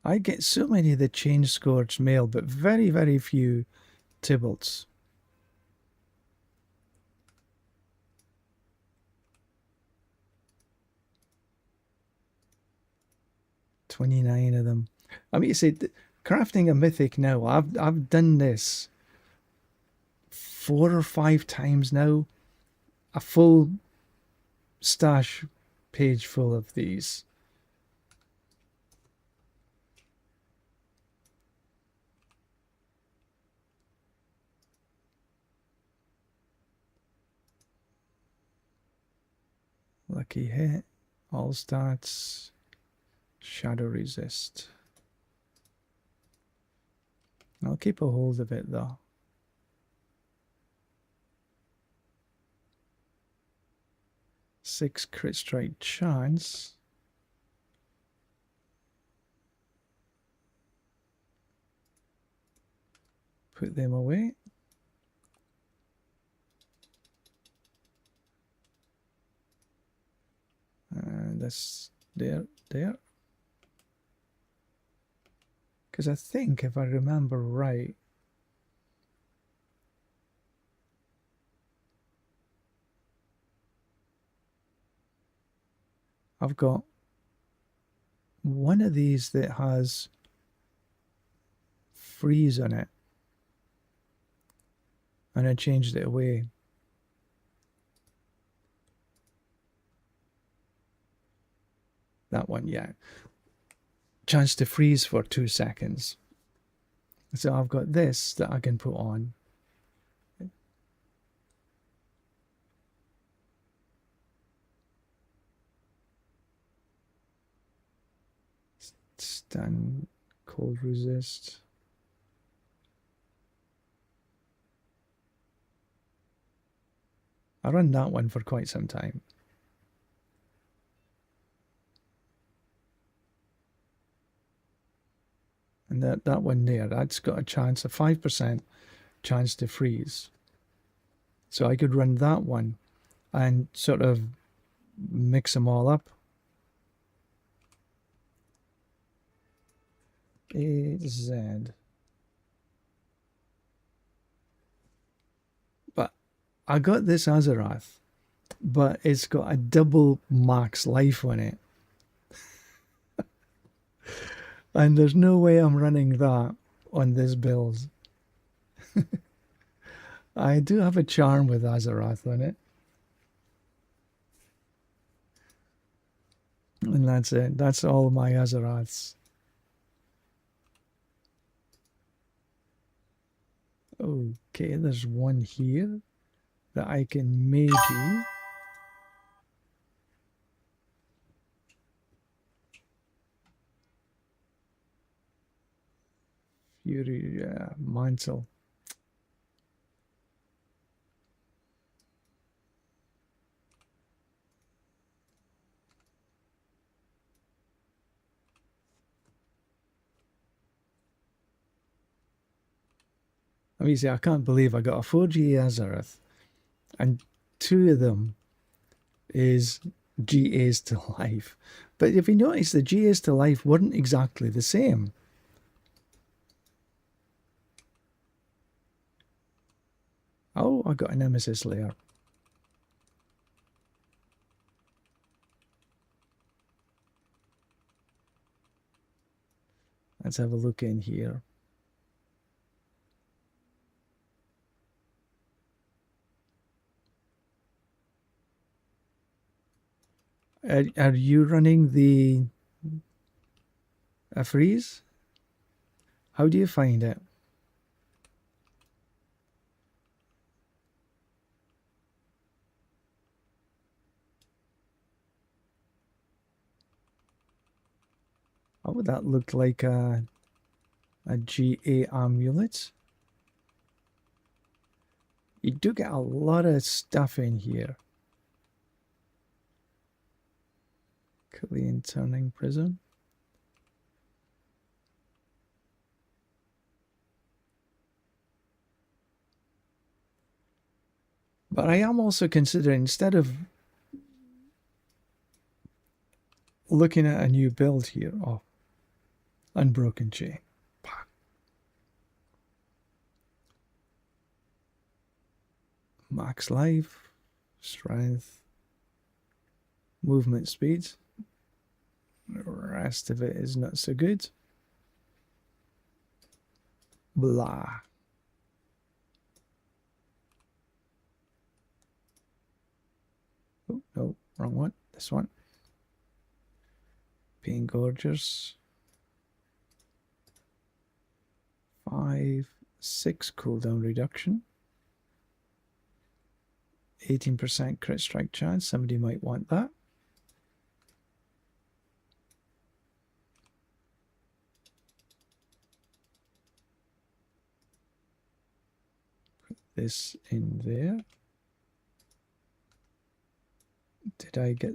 I get so many of the change scores mailed, but very, very few Tybalts. $29 of them. I mean, you say crafting a mythic now. I've done this 4 or 5 times now. A full stash page full of these. Lucky hit, all stats, shadow resist. I'll keep a hold of it though. Six crit strike chance. Put them away. And that's there. Because I think, if I remember right, I've got one of these that has freeze on it. And I changed it away. That one, yeah. Chance to freeze for 2 seconds. So I've got this that I can put on. Stun, cold resist. I run that one for quite some time. And that one there, that's got a chance, a 5% chance to freeze. So I could run that one and sort of mix them all up. AZ. But I got this Azeroth, but it's got a double max life on it. And there's no way I'm running that on this build. I do have a charm with Azeroth on it. And that's it. That's all my Azeroths. Okay, there's one here that I can maybe... Fury mantle. I mean, see, I can't believe I got a 4G Azeroth, and 2 of them is GAs to life. But if you notice, the GAs to life weren't exactly the same. Oh, I got a Nemesis layer. Let's have a look in here. Are you running the freeze? How do you find it? Oh, that looked like a GA amulet. You do get a lot of stuff in here. Clean turning prism. But I am also considering, instead of looking at a new build here, oh, unbroken chain. Max life, strength, movement speed. The rest of it is not so good. Blah. Oh, no, wrong one. This one. Being gorgeous. 5, 6 cooldown reduction. 18% crit strike chance. Somebody might want that. Put this in there. Did I get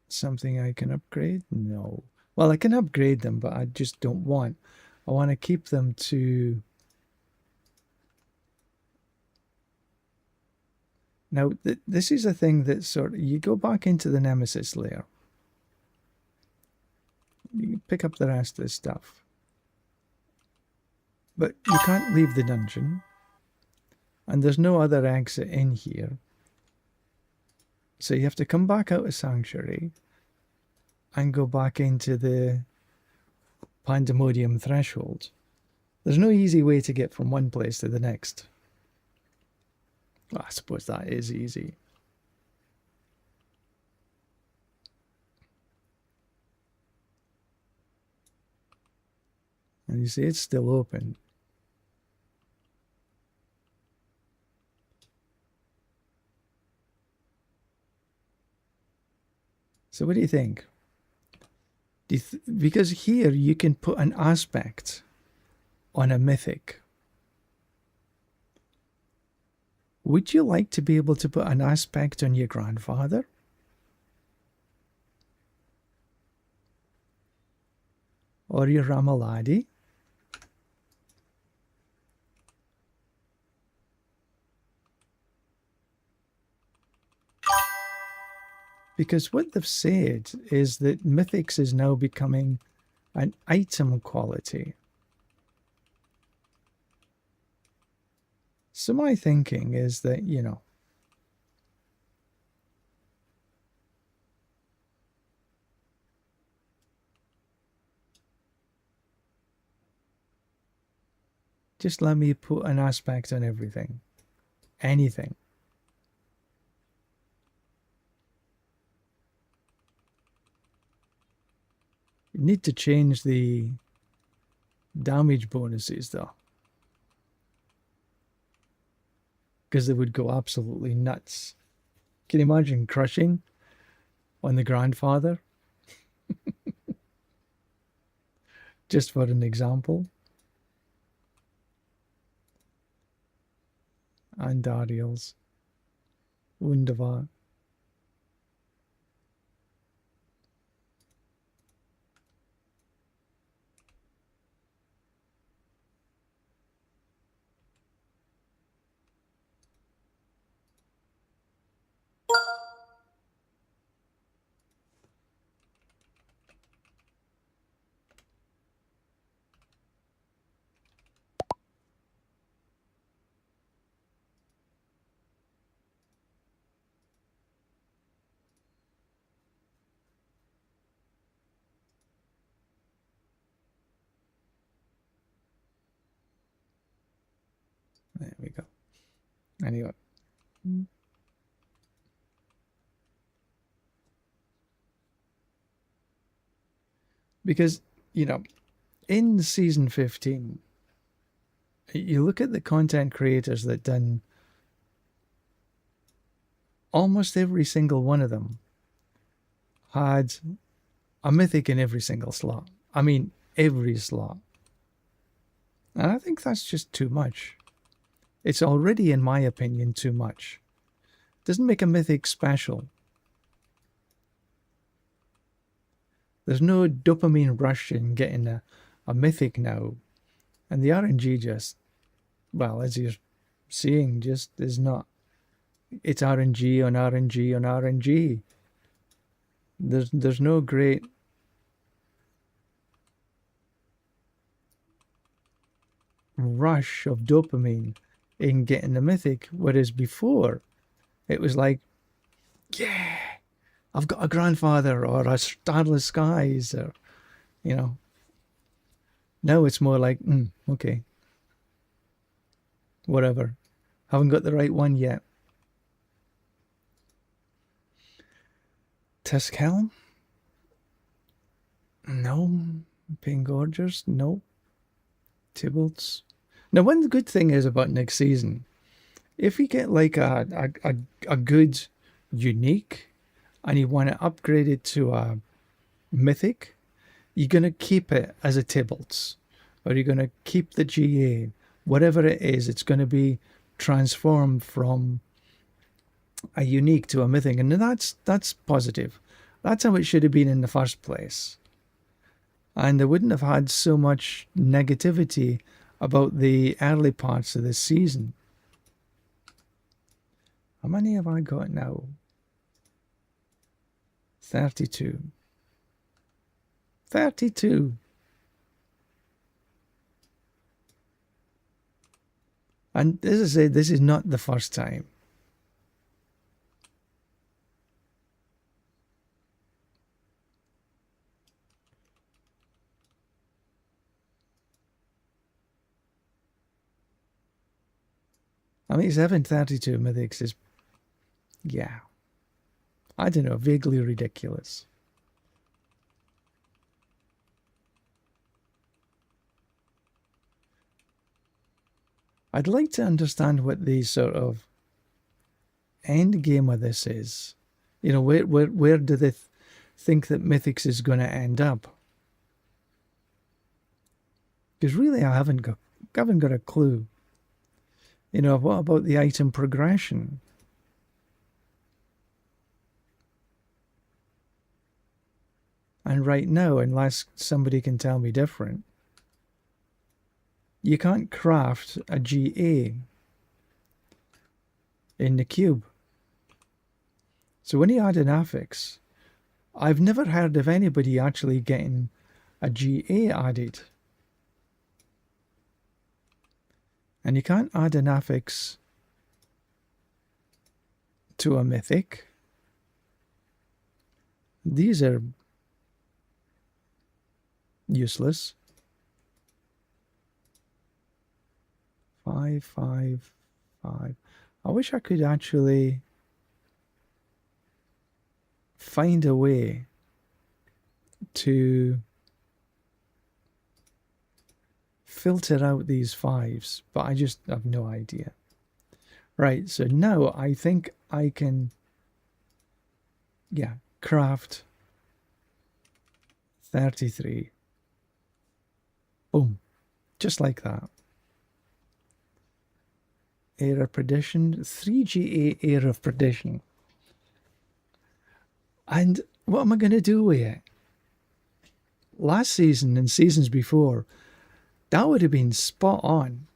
something I can upgrade? No. Well, I can upgrade them, but I just don't want. I want to keep them to... Now, this is a thing that sort of... You go back into the Nemesis layer. You can pick up the rest of this stuff. But you can't leave the dungeon. And there's no other exit in here. So you have to come back out of Sanctuary and go back into the Pandemonium Threshold. There's no easy way to get from one place to the next. Well, I suppose that is easy. And you see it's still open. So what do you think? Because here you can put an aspect on a mythic. Would you like to be able to put an aspect on your grandfather? Or your Ramaladi? Because what they've said is that Mythics is now becoming an item quality. So my thinking is that, you know, just let me put an aspect on everything. Anything. You need to change the damage bonuses though, because they would go absolutely nuts. Can you imagine crushing on the grandfather? Just for an example. And Ariel's. Wunderbar. There we go. Anyway. Because, you know, in season 15, you look at the content creators that done almost every single one of them had a mythic in every single slot. I mean, every slot. And I think that's just too much. It's already, in my opinion, too much. It doesn't make a mythic special. There's no dopamine rush in getting a mythic now. And the RNG just, well, as you're seeing, just is not it's RNG on RNG on RNG. There's no great rush of dopamine in getting the mythic, whereas before it was like, yeah, I've got a grandfather or a starless skies, or you know. Now it's more like, okay, whatever. Haven't got the right one yet. Tiskel? No. Pingorgers? No. Tybalts? Now, one good thing is about next season, if you get like a good unique and you want to upgrade it to a mythic, you're going to keep it as a Tybalts, or you're going to keep the GA. Whatever it is, it's going to be transformed from a unique to a mythic, and that's positive. That's how it should have been in the first place. And they wouldn't have had so much negativity about the early parts of this season. How many have I got now? 32. 32. And as I say, this is not the first time. I mean, 732 mythics is, yeah, I don't know, vaguely ridiculous. I'd like to understand what the sort of end game of this is. You know, where do they think that mythics is going to end up? Because really, I haven't got a clue. You know, what about the item progression? And right now, unless somebody can tell me different, you can't craft a GA in the cube. So when you add an affix, I've never heard of anybody actually getting a GA added. And you can't add an affix to a mythic. These are useless. 5, 5, 5. I wish I could actually find a way to filter out these 5s, but I just have no idea. Right, so now I think I can, yeah, craft 33. Boom, just like that. Air of Perdition, 3GA Air of Perdition. And what am I going to do with it? Last season and seasons before, that would have been spot on.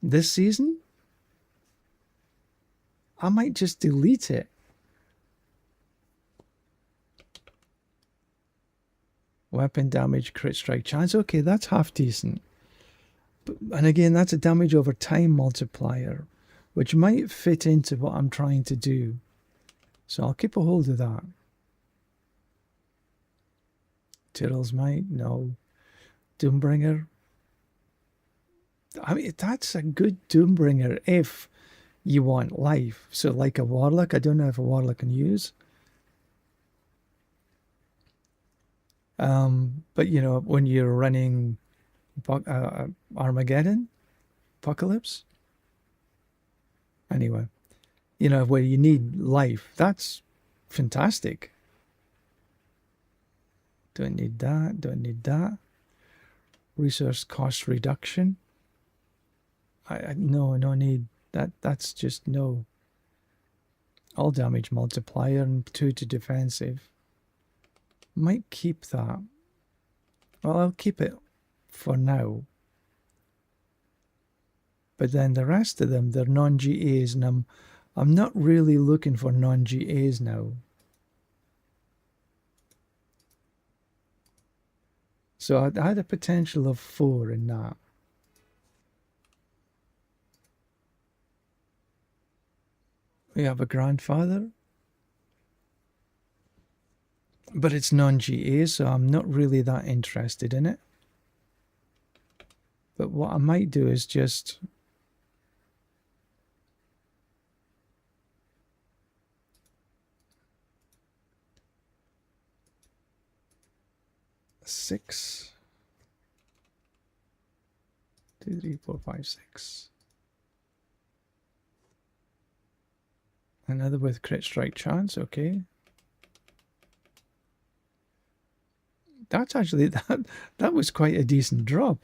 This season, I might just delete it. Weapon damage, crit strike chance. Okay, that's half decent. And again, that's a damage over time multiplier, which might fit into what I'm trying to do. So I'll keep a hold of that. Tyrrell's Might, no. Doombringer. I mean, that's a good Doombringer if you want life. So like a Warlock, I don't know if a Warlock can use. But you know, when you're running Armageddon, Apocalypse. Anyway, you know, where you need life, that's fantastic. Don't need that, don't need that. Resource cost reduction. No need that. That's just no. All damage multiplier and 2 to defensive. Might keep that. Well, I'll keep it for now. But then the rest of them, they're non-GAs, and I'm not really looking for non-GAs now. So I had a potential of 4 in that. We have a grandfather. But it's non-GA, so I'm not really that interested in it. But what I might do is just six, 2, 3, 4, 5, 6. Another with crit strike chance, okay. That's actually that was quite a decent drop.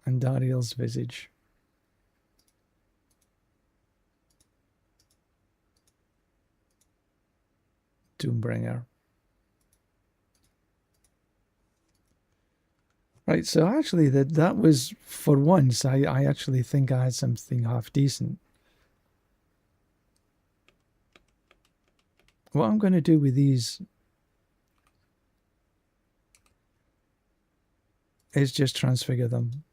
And Dariel's visage. Doombringer. Right, so actually that was, for once, I actually think I had something half decent. What I'm going to do with these is just transfigure them.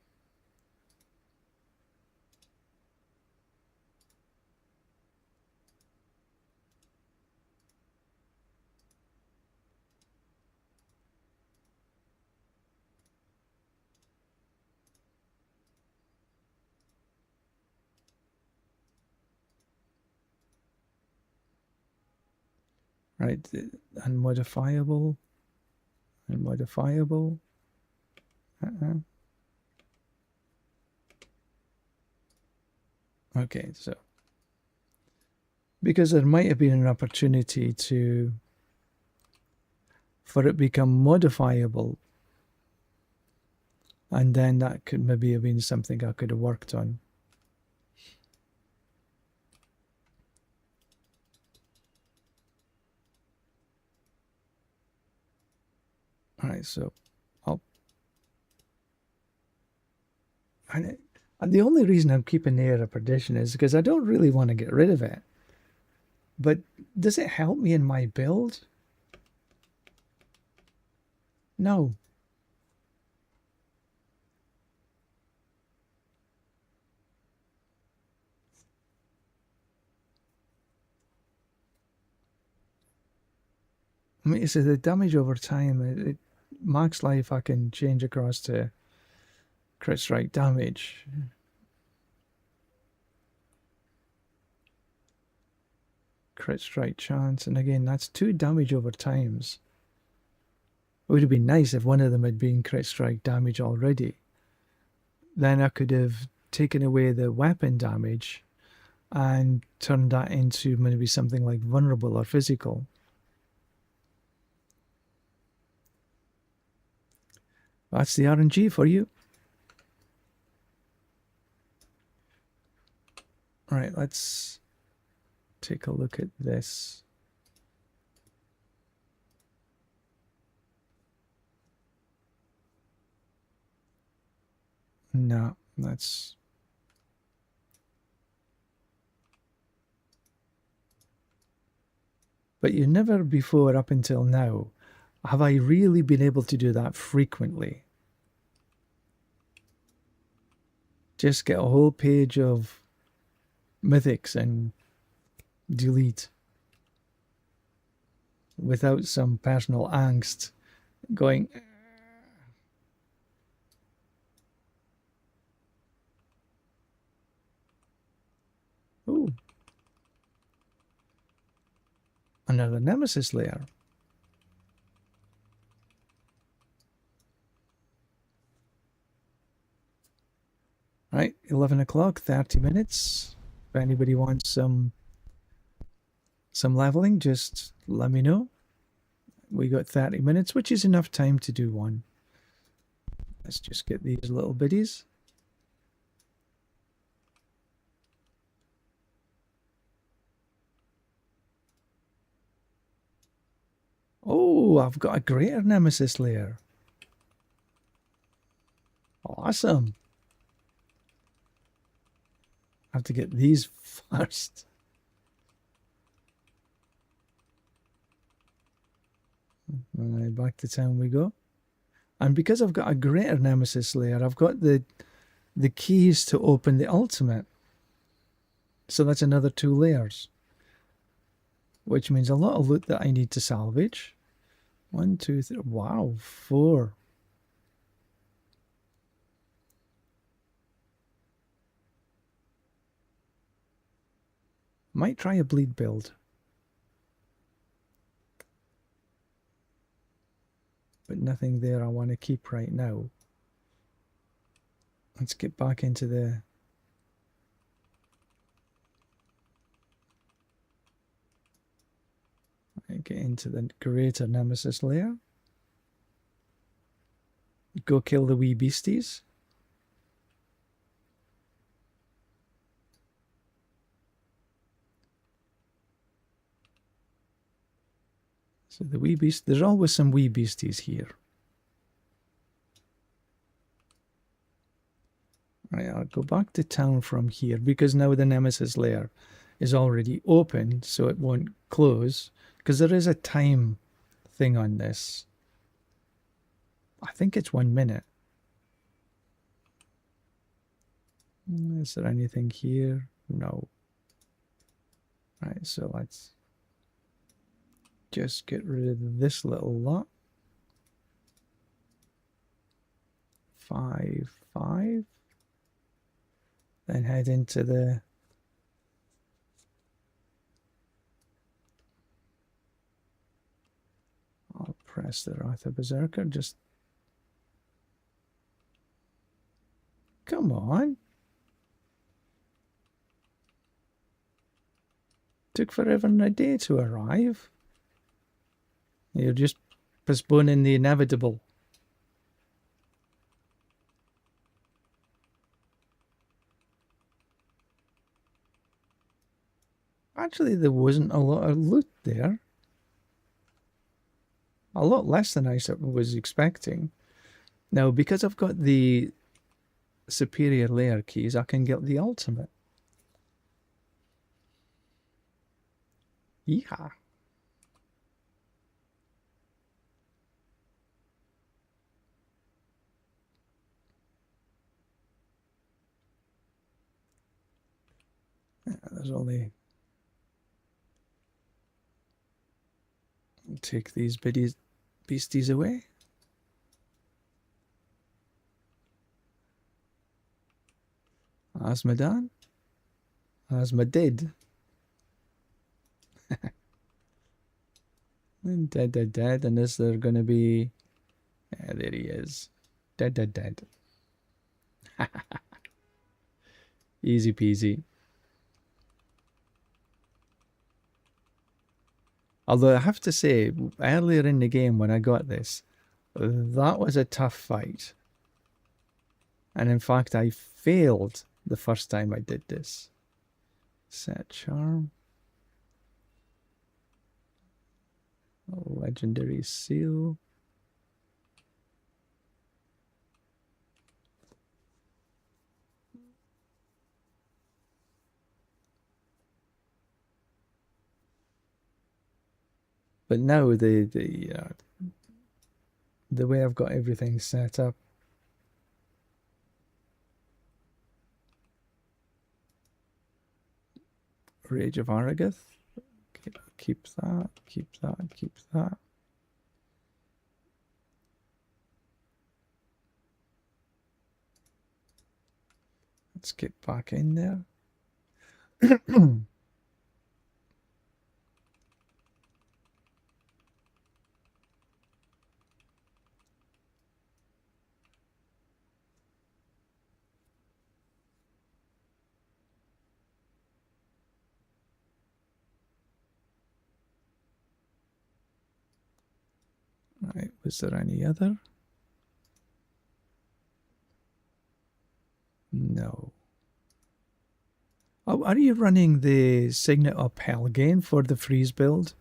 Right, unmodifiable, unmodifiable. Okay, so because there might have been an opportunity for it become modifiable, and then that could maybe have been something I could have worked on. All right, so and the only reason I'm keeping the Air of Perdition is because I don't really want to get rid of it. But does it help me in my build? No. I mean, so the damage over time, max life I can change across to crit strike damage. Crit strike chance, and again, that's 2 damage over times. It would have been nice if one of them had been crit strike damage already. Then I could have taken away the weapon damage and turned that into maybe something like vulnerable or physical. That's the RNG for you. All right, let's take a look at this. No, that's... But you never before, up until now, have I really been able to do that frequently. Just get a whole page of mythics and delete without some personal angst going... Ooh. Another Nemesis layer. Right, 11 o'clock, 30 minutes. If anybody wants some leveling, just let me know. We got 30 minutes, which is enough time to do one. Let's just get these little biddies. Oh, I've got a greater Nemesis layer. Awesome. I have to get these first. Right, back to town we go. And because I've got a greater nemesis layer, I've got the keys to open the ultimate. So that's another 2 layers. Which means a lot of loot that I need to salvage. 1, 2, 3. Wow, 4. Might try a bleed build. But nothing there I want to keep right now. Let's get back into the... Get into the greater nemesis layer. Go kill the wee beasties. So the wee beast, there's always some wee beasties here. Right, I'll go back to town from here because now the nemesis layer is already open, so it won't close. Because there is a time thing on this. I think it's 1 minute. Is there anything here? No. Right, so let's just get rid of this little lot. 5, 5. Then head into the... I'll press the Wrath of Berserker, just... Come on! Took forever and a day to arrive. You're just postponing the inevitable. Actually, there wasn't a lot of loot there. A lot less than I was expecting. Now, because I've got the superior layer keys, I can get the ultimate. Yeah. There's only... Take these beasties away. Asthma done. Asthma dead. And dead. And is there going to be... Yeah, there he is. Dead. Easy peasy. Although I have to say, earlier in the game when I got this, that was a tough fight. And in fact, I failed the first time I did this. Set charm. Legendary seal. But now the way I've got everything set up, Rage of Aragath, keep that. Let's get back in there. Right, was there any other? No. Oh, are you running the Signet of Paragon for the freeze build,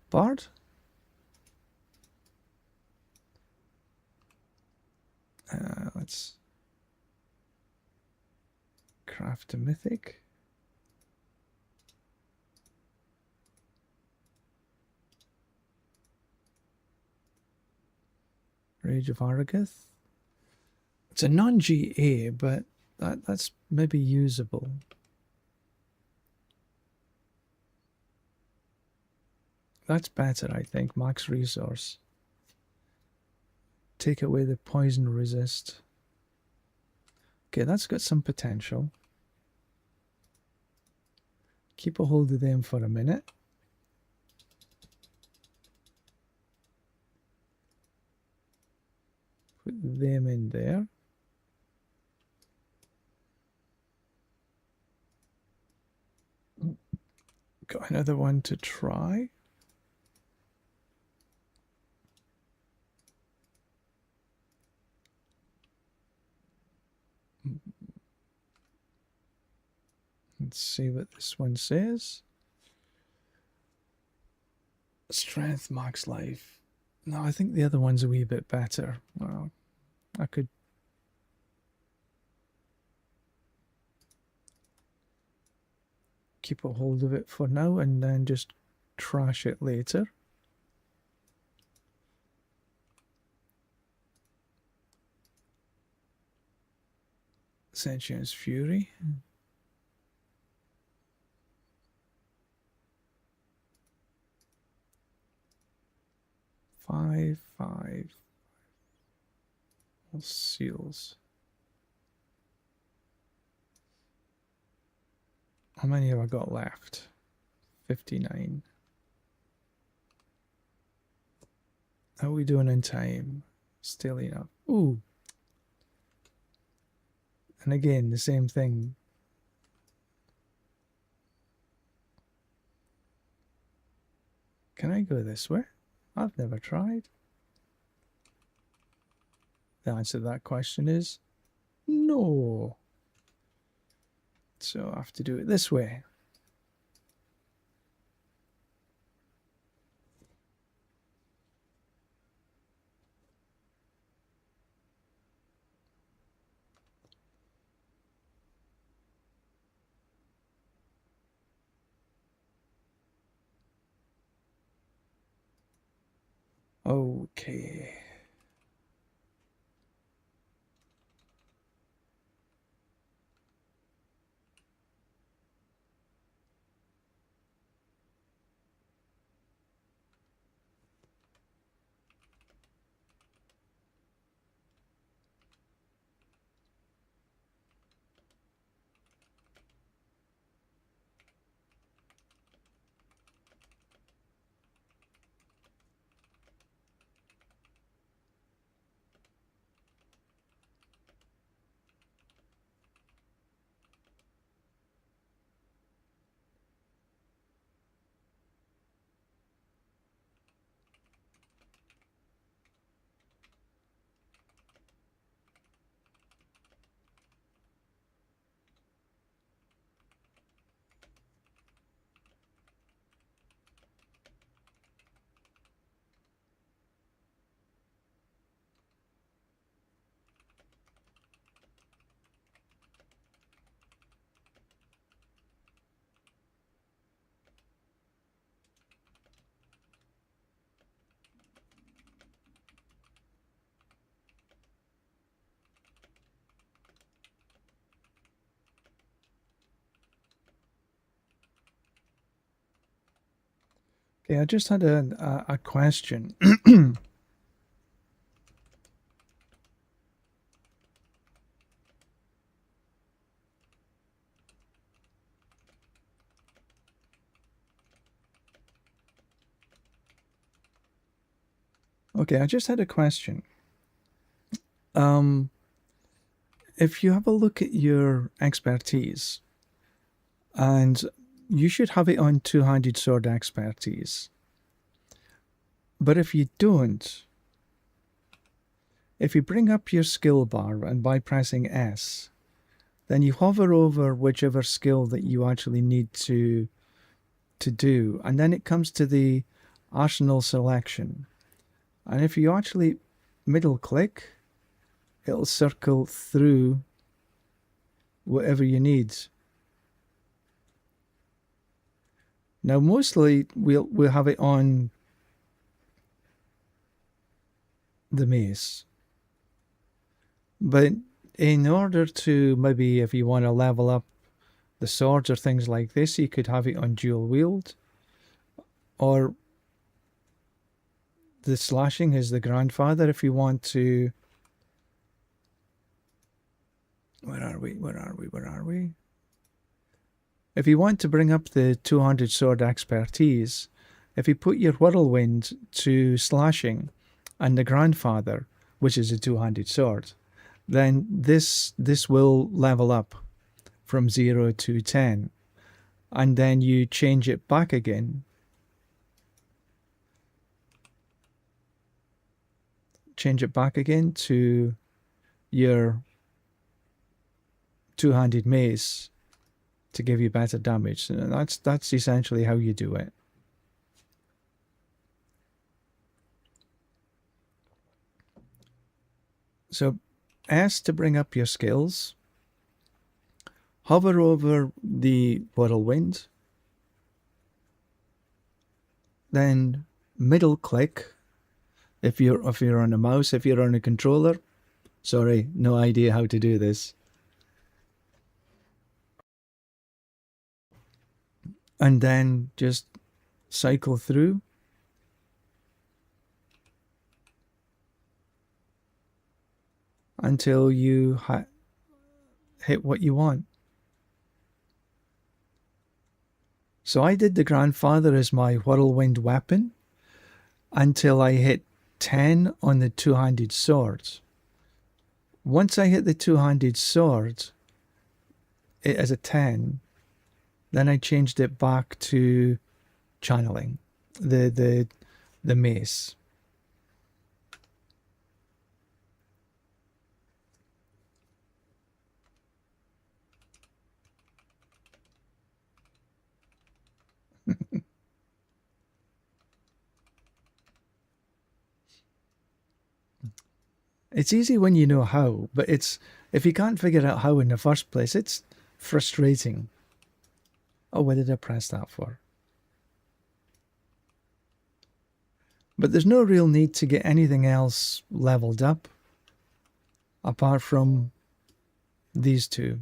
Bard? Let's... Craft a mythic. Rage of Aragath. It's a non-GA, but that's maybe usable. That's better, I think. Max resource. Take away the poison resist. Okay, that's got some potential. Keep a hold of them for a minute. Put them in there. Got another one to try. Let's see what this one says. Strength, max life. No, I think the other one's a wee bit better. Well, I could keep a hold of it for now and then just trash it later. Sentience Fury. 5/5 seals. How many have I got left? 59. How are we doing in time? Still enough. Ooh. And again, the same thing. Can I go this way? I've never tried. The answer to that question is no. So I have to do it this way. Okay. Okay, I just had a question. Okay, I just had a question. If you have a look at your expertise, and you should have it on two-handed sword expertise. But if you don't, if you bring up your skill bar and by pressing S, then you hover over whichever skill that you actually need to do, and then it comes to the arsenal selection. And if you actually middle click, it'll circle through whatever you need. Now, mostly we'll have it on the mace, but in order to, maybe if you want to level up the swords or things like this, you could have it on dual wield, or the slashing is the grandfather if you want to. Where are we? If you want to bring up the 200 sword expertise, if you put your whirlwind to slashing and the grandfather, which is a two-handed sword, then this will level up from 0 to 10, and then you change it back again. Change it back again to your two-handed mace to give you better damage. So that's essentially how you do it. So S to bring up your skills. Hover over the whirlwind. Then middle click if you're on a mouse. If you're on a controller, sorry, no idea how to do this. And then just cycle through until you hit what you want. So I did the grandfather as my whirlwind weapon until I hit 10 on the two-handed sword. Once I hit the two-handed sword, it as a 10, then I changed it back to channeling the mace. It's easy when you know how, but if you can't figure out how in the first place, it's frustrating. Oh, what did I press that for? But there's no real need to get anything else leveled up apart from these two.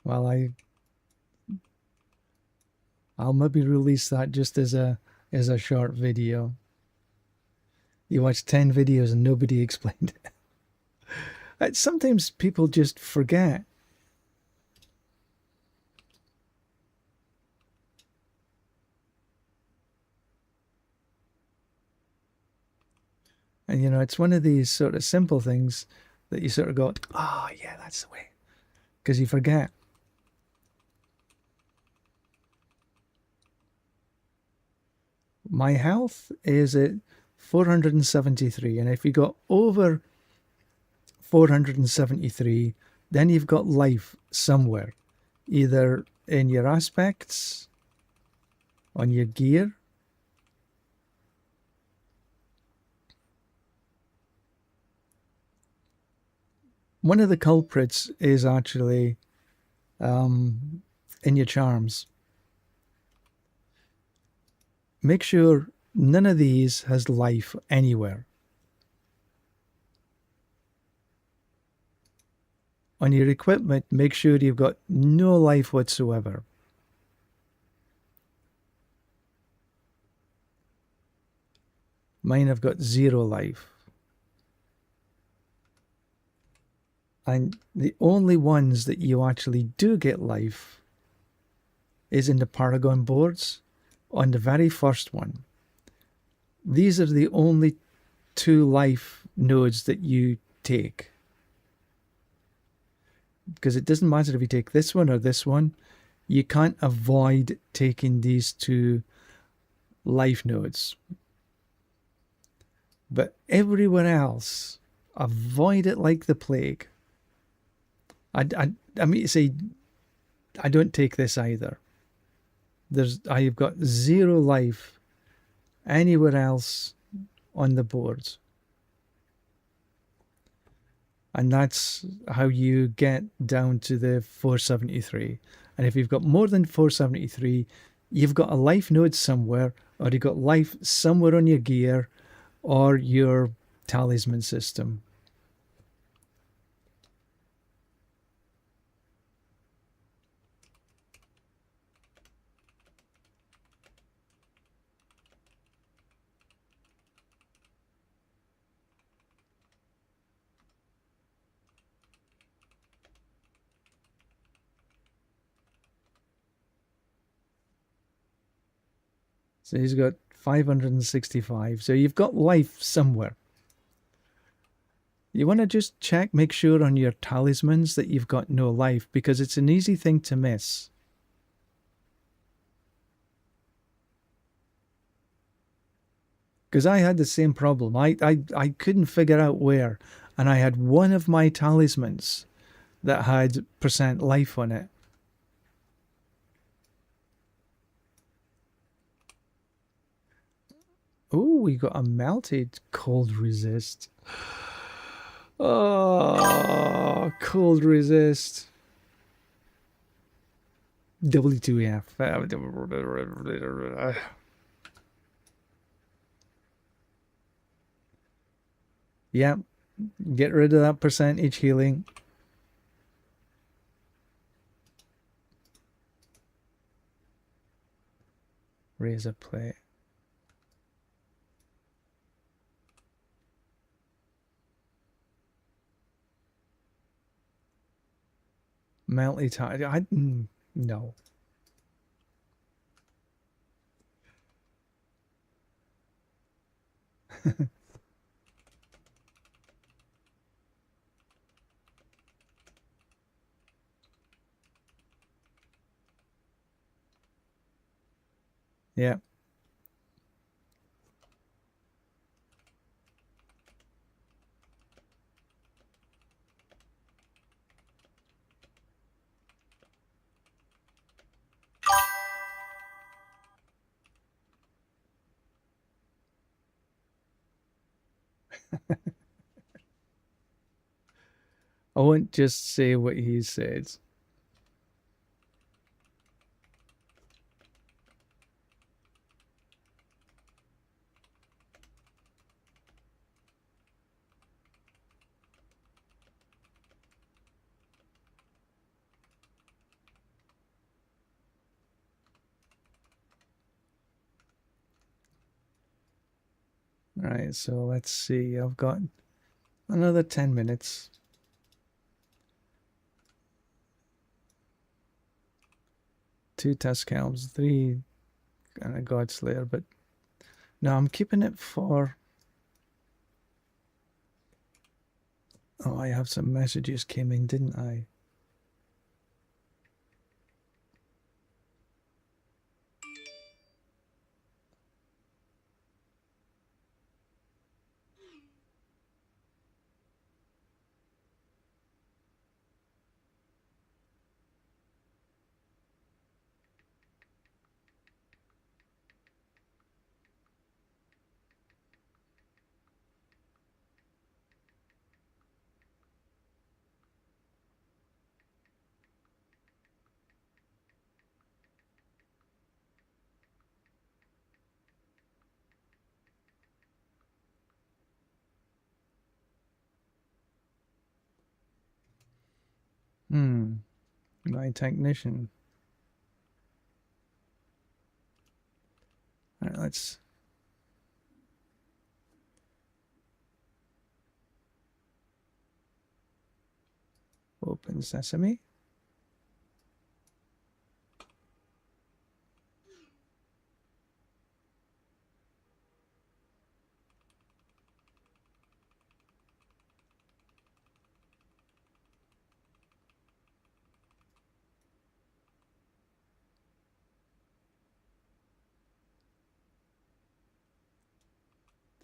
Well, I'll maybe release that just as a short video. You watch 10 videos and nobody explained it. Sometimes people just forget. And you know, it's one of these sort of simple things that you sort of go, oh yeah, that's the way. Because you forget. My health is at 473, and if you got over 473, then you've got life somewhere, either in your aspects, on your gear, one of the culprits is actually in your charms. Make sure none of these has life anywhere. On your equipment, make sure you've got no life whatsoever. Mine have got 0 life. And the only ones that you actually do get life is in the Paragon boards. On the very first one, these are the only 2 life nodes that you take, because it doesn't matter if you take this one or this one, you can't avoid taking these 2 life nodes. But everywhere else, avoid it like the plague. I mean to say, I don't take this either. I've got 0 life anywhere else on the board. And that's how you get down to the 473. And if you've got more than 473, you've got a life node somewhere, or you've got life somewhere on your gear or your talisman system. So he's got 565. So you've got life somewhere. You want to just check, make sure on your talismans that you've got no life, because it's an easy thing to miss. Because I had the same problem. I couldn't figure out where, and I had one of my talismans that had % life on it. Oh, we got a melted cold resist. Oh, cold resist. W2F. Yeah, get rid of that percentage healing. Razor plate. Melty tire. No. Yeah. I won't just say what he says. All right, so let's see. I've got another 10 minutes. 2 Tusk Helms, 3 and a Godslayer, but no, I'm keeping it for... Oh, I have some messages came in, didn't I? My technician. All right, let's... Open sesame.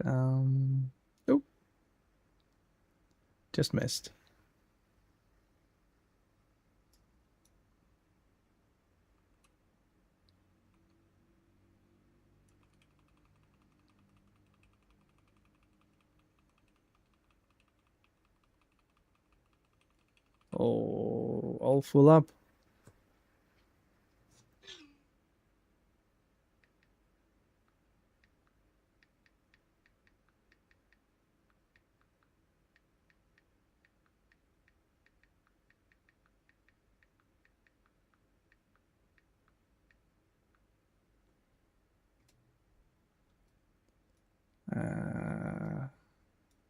Oh, just missed. Oh, all full up.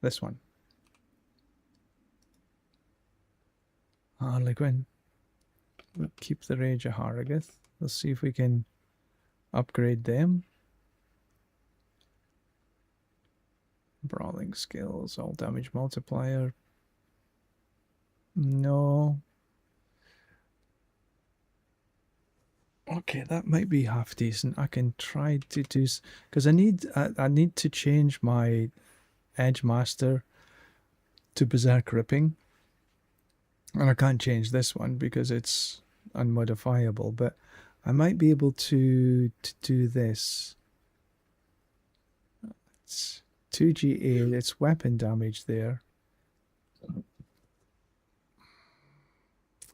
This one. Harlequin. We'll keep the Rage of Harrogate. Let's see if we can upgrade them. Brawling skills, all damage multiplier. No. Okay, that might be half decent. I can try to do, because I need to change my Edge Master to Berserk Ripping, and I can't change this one because it's unmodifiable. But I might be able to do this. It's 2GA. It's weapon damage there.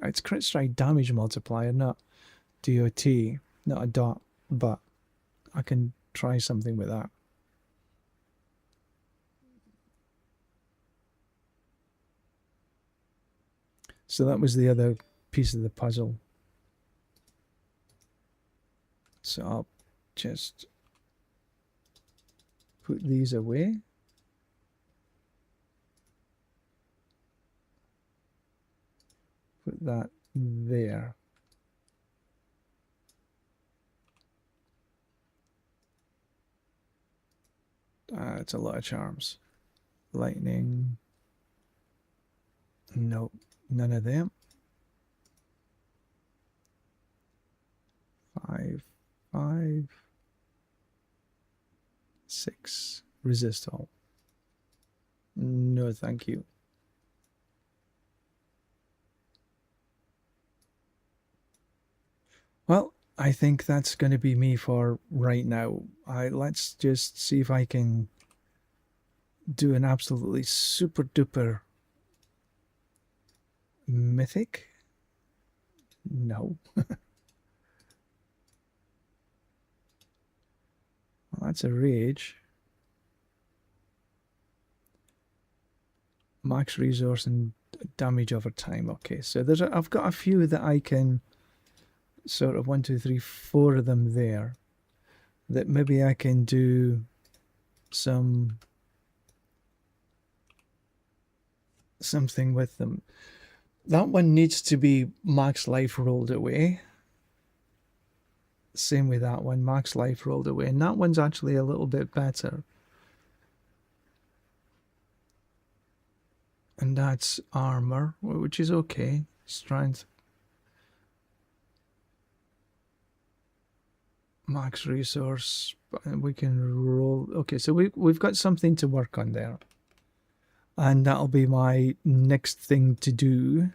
It's crit strike damage multiplier, not DOT, not a dot, but I can try something with that. So that was the other piece of the puzzle. So I'll just put these away. Put that there. It's a lot of charms. Lightning. Nope, none of them. 5, 5, 6. Resist all. No, thank you. Well, I think that's going to be me for right now. Let's just see if I can do an absolutely super duper mythic. No. Well, that's a rage. Max resource and damage over time. Okay, so I've got a few that I can sort of 1, 2, 3, 4 of them there that maybe I can do something with them. That one needs to be max life rolled away. Same with that one, max life rolled away. And that one's actually a little bit better. And that's armor, which is okay. Strength. Max resource. We can roll. Okay, so we've got something to work on there. And that'll be my next thing to do.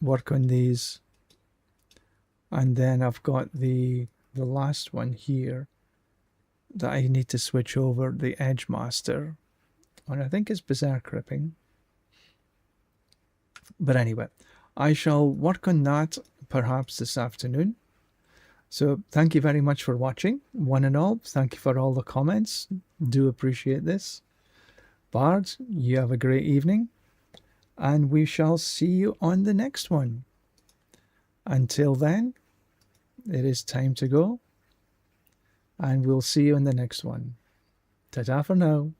Work on these. And then I've got the last one here that I need to switch over, the Edge Master. And I think it's Berserk Ripping. But anyway, I shall work on that perhaps this afternoon. So thank you very much for watching, one and all. Thank you for all the comments. Do appreciate this. Bard, you have a great evening. And we shall see you on the next one. Until then, it is time to go. And we'll see you in the next one. Ta-ta for now.